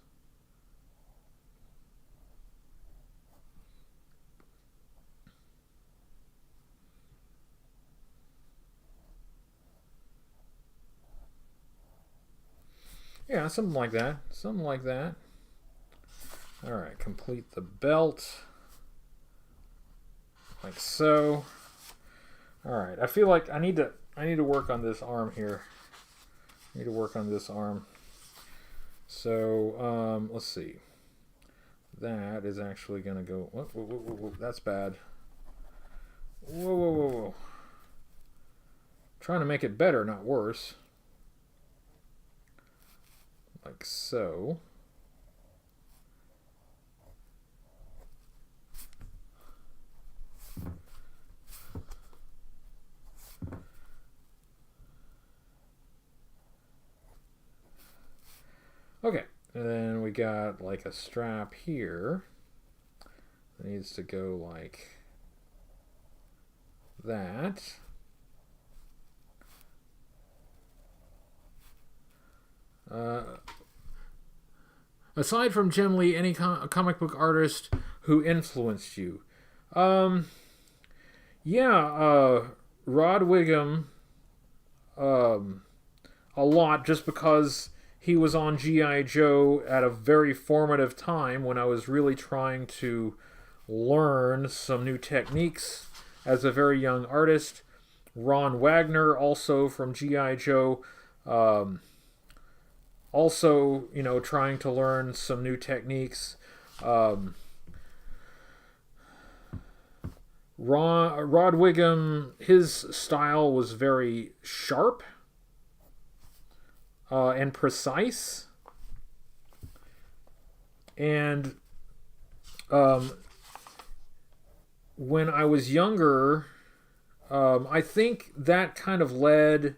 Yeah, something like that. Something like that. Alright, complete the belt. Like so. Alright, I feel like I need to work on this arm here. I need to work on this arm. So, let's see. That is actually going to go... Whoa, whoa, whoa, whoa, that's bad. Whoa, whoa, whoa, whoa. Trying to make it better, not worse. Like so. Okay, and then we got like a strap here. It needs to go like that. Aside from Jim Lee, any comic book artist who influenced you? Rod Wiggum, a lot, just because he was on G.I. Joe at a very formative time when I was really trying to learn some new techniques as a very young artist. Ron Wagner, also from G.I. Joe, also, you know, trying to learn some new techniques. Rod Wiggum, his style was very sharp and precise. And when I was younger, I think that kind of led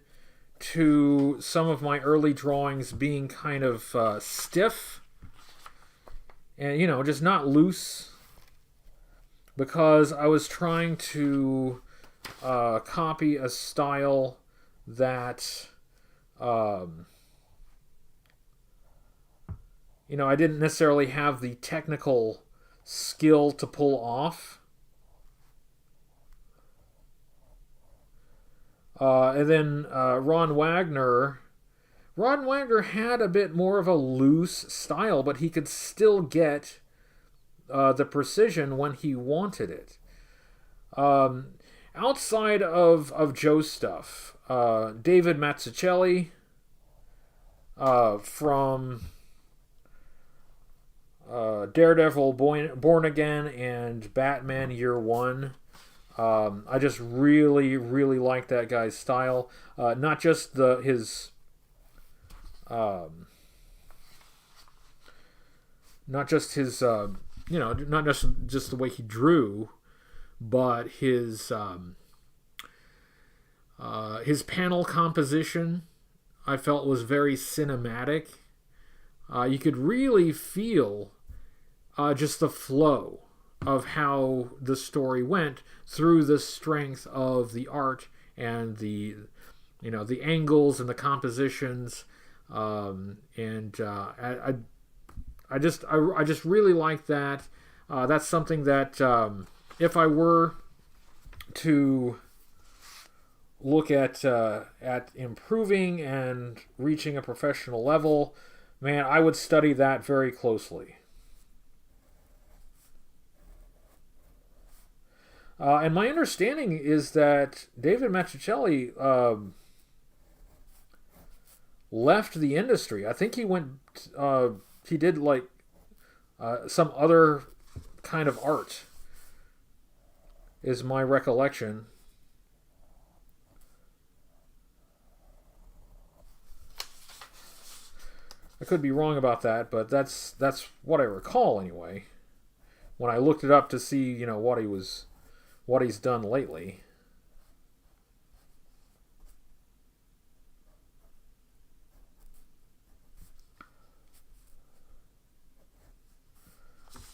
to some of my early drawings being kind of stiff and, you know, just not loose, because I was trying to copy a style that you know, I didn't necessarily have the technical skill to pull off. And then Ron Wagner had a bit more of a loose style, but he could still get the precision when he wanted it. Outside of Joe stuff, David Mazzucchelli from Daredevil Born Again and Batman Year One. I just really, really like that guy's style. Not just his you know, not just the way he drew, but his panel composition, I felt, was very cinematic. You could really feel just the flow of how the story went through the strength of the art and the, you know, the angles and the compositions. I just really like that. That's something that if I were to look at improving and reaching a professional level, man, I would study that very closely. And my understanding is that David Mazzucchelli left the industry. I think he went. He did like some other kind of art, is my recollection. I could be wrong about that, but that's what I recall anyway. When I looked it up to see, you know, what he's done lately.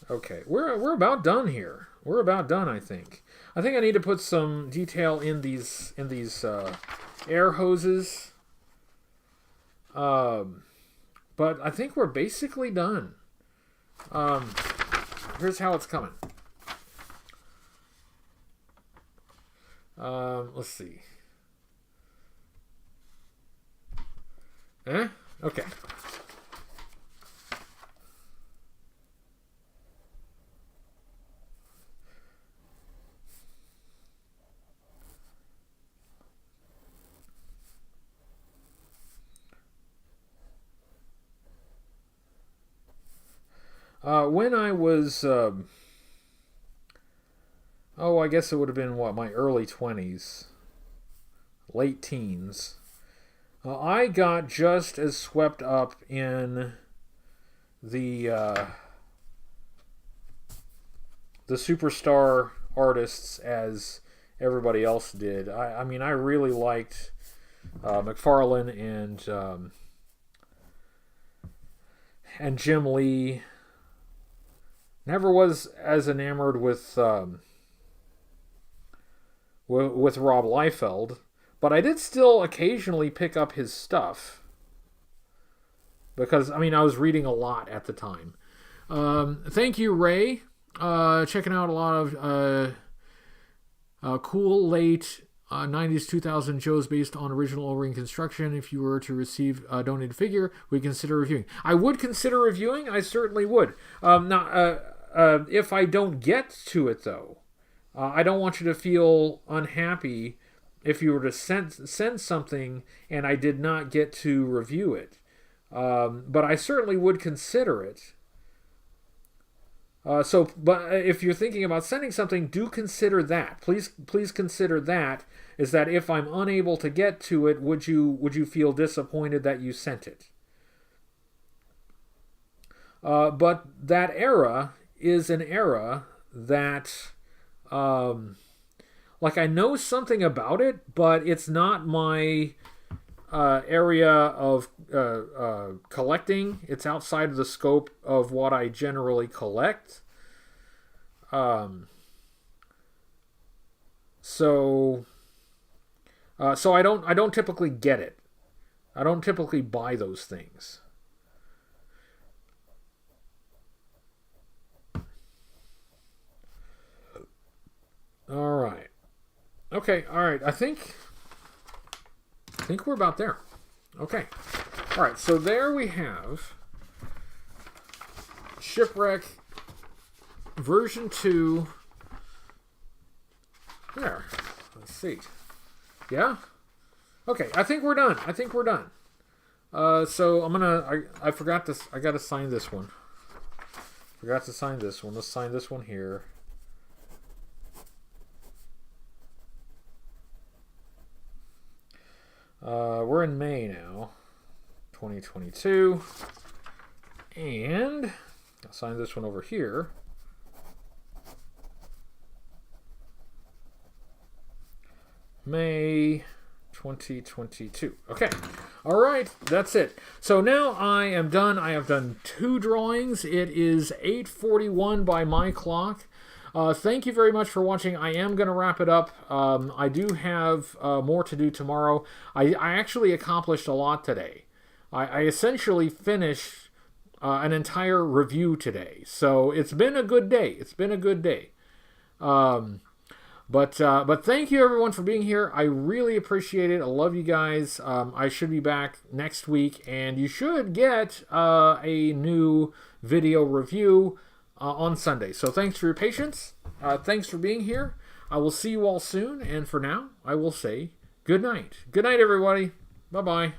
Okay, we're about done here. We're about done, I think. I think I need to put some detail in these air hoses. But I think we're basically done. Here's how it's coming. Let's see. Okay. When I was, I guess it would have been, my early 20s, late teens, I got just as swept up in the superstar artists as everybody else did. I mean, I really liked McFarlane and Jim Lee. Never was as enamored with Rob Liefeld, but I did still occasionally pick up his stuff because, I mean, I was reading a lot at the time. Thank you, Ray. Checking out a lot of cool late 90s 2000 shows based on original O-ring construction. If you were to receive a donated figure, we'd consider reviewing. I would consider reviewing. I certainly would. If I don't get to it, though, I don't want you to feel unhappy if you were to send something and I did not get to review it. But I certainly would consider it. But if you're thinking about sending something, do consider that. Please consider that. Is that if I'm unable to get to it, would you feel disappointed that you sent it? But that era is an era that, like, I know something about it, but it's not my area of collecting. It's outside of the scope of what I generally collect. So I don't typically get it. I don't typically buy those things. All right. Okay. All right. I think we're about there. Okay. All right. So there we have Shipwreck version 2. There. Let's see. Yeah. Okay. I think we're done. So I'm gonna. I forgot this. I gotta sign this one. Forgot to sign this one. Let's sign this one here. We're in May now, 2022, and I'll sign this one over here. May 2022. Okay. All right. That's it. So now I am done. I have done 2 drawings. It is 8:41 by my clock. Thank you very much for watching. I am going to wrap it up. I do have more to do tomorrow. I actually accomplished a lot today. I essentially finished an entire review today. So it's been a good day. It's been a good day. But thank you everyone for being here. I really appreciate it. I love you guys. I should be back next week, and you should get a new video review on Sunday. So thanks for your patience. Thanks for being here. I will see you all soon, and for now, I will say good night. Good night, everybody. Bye-bye.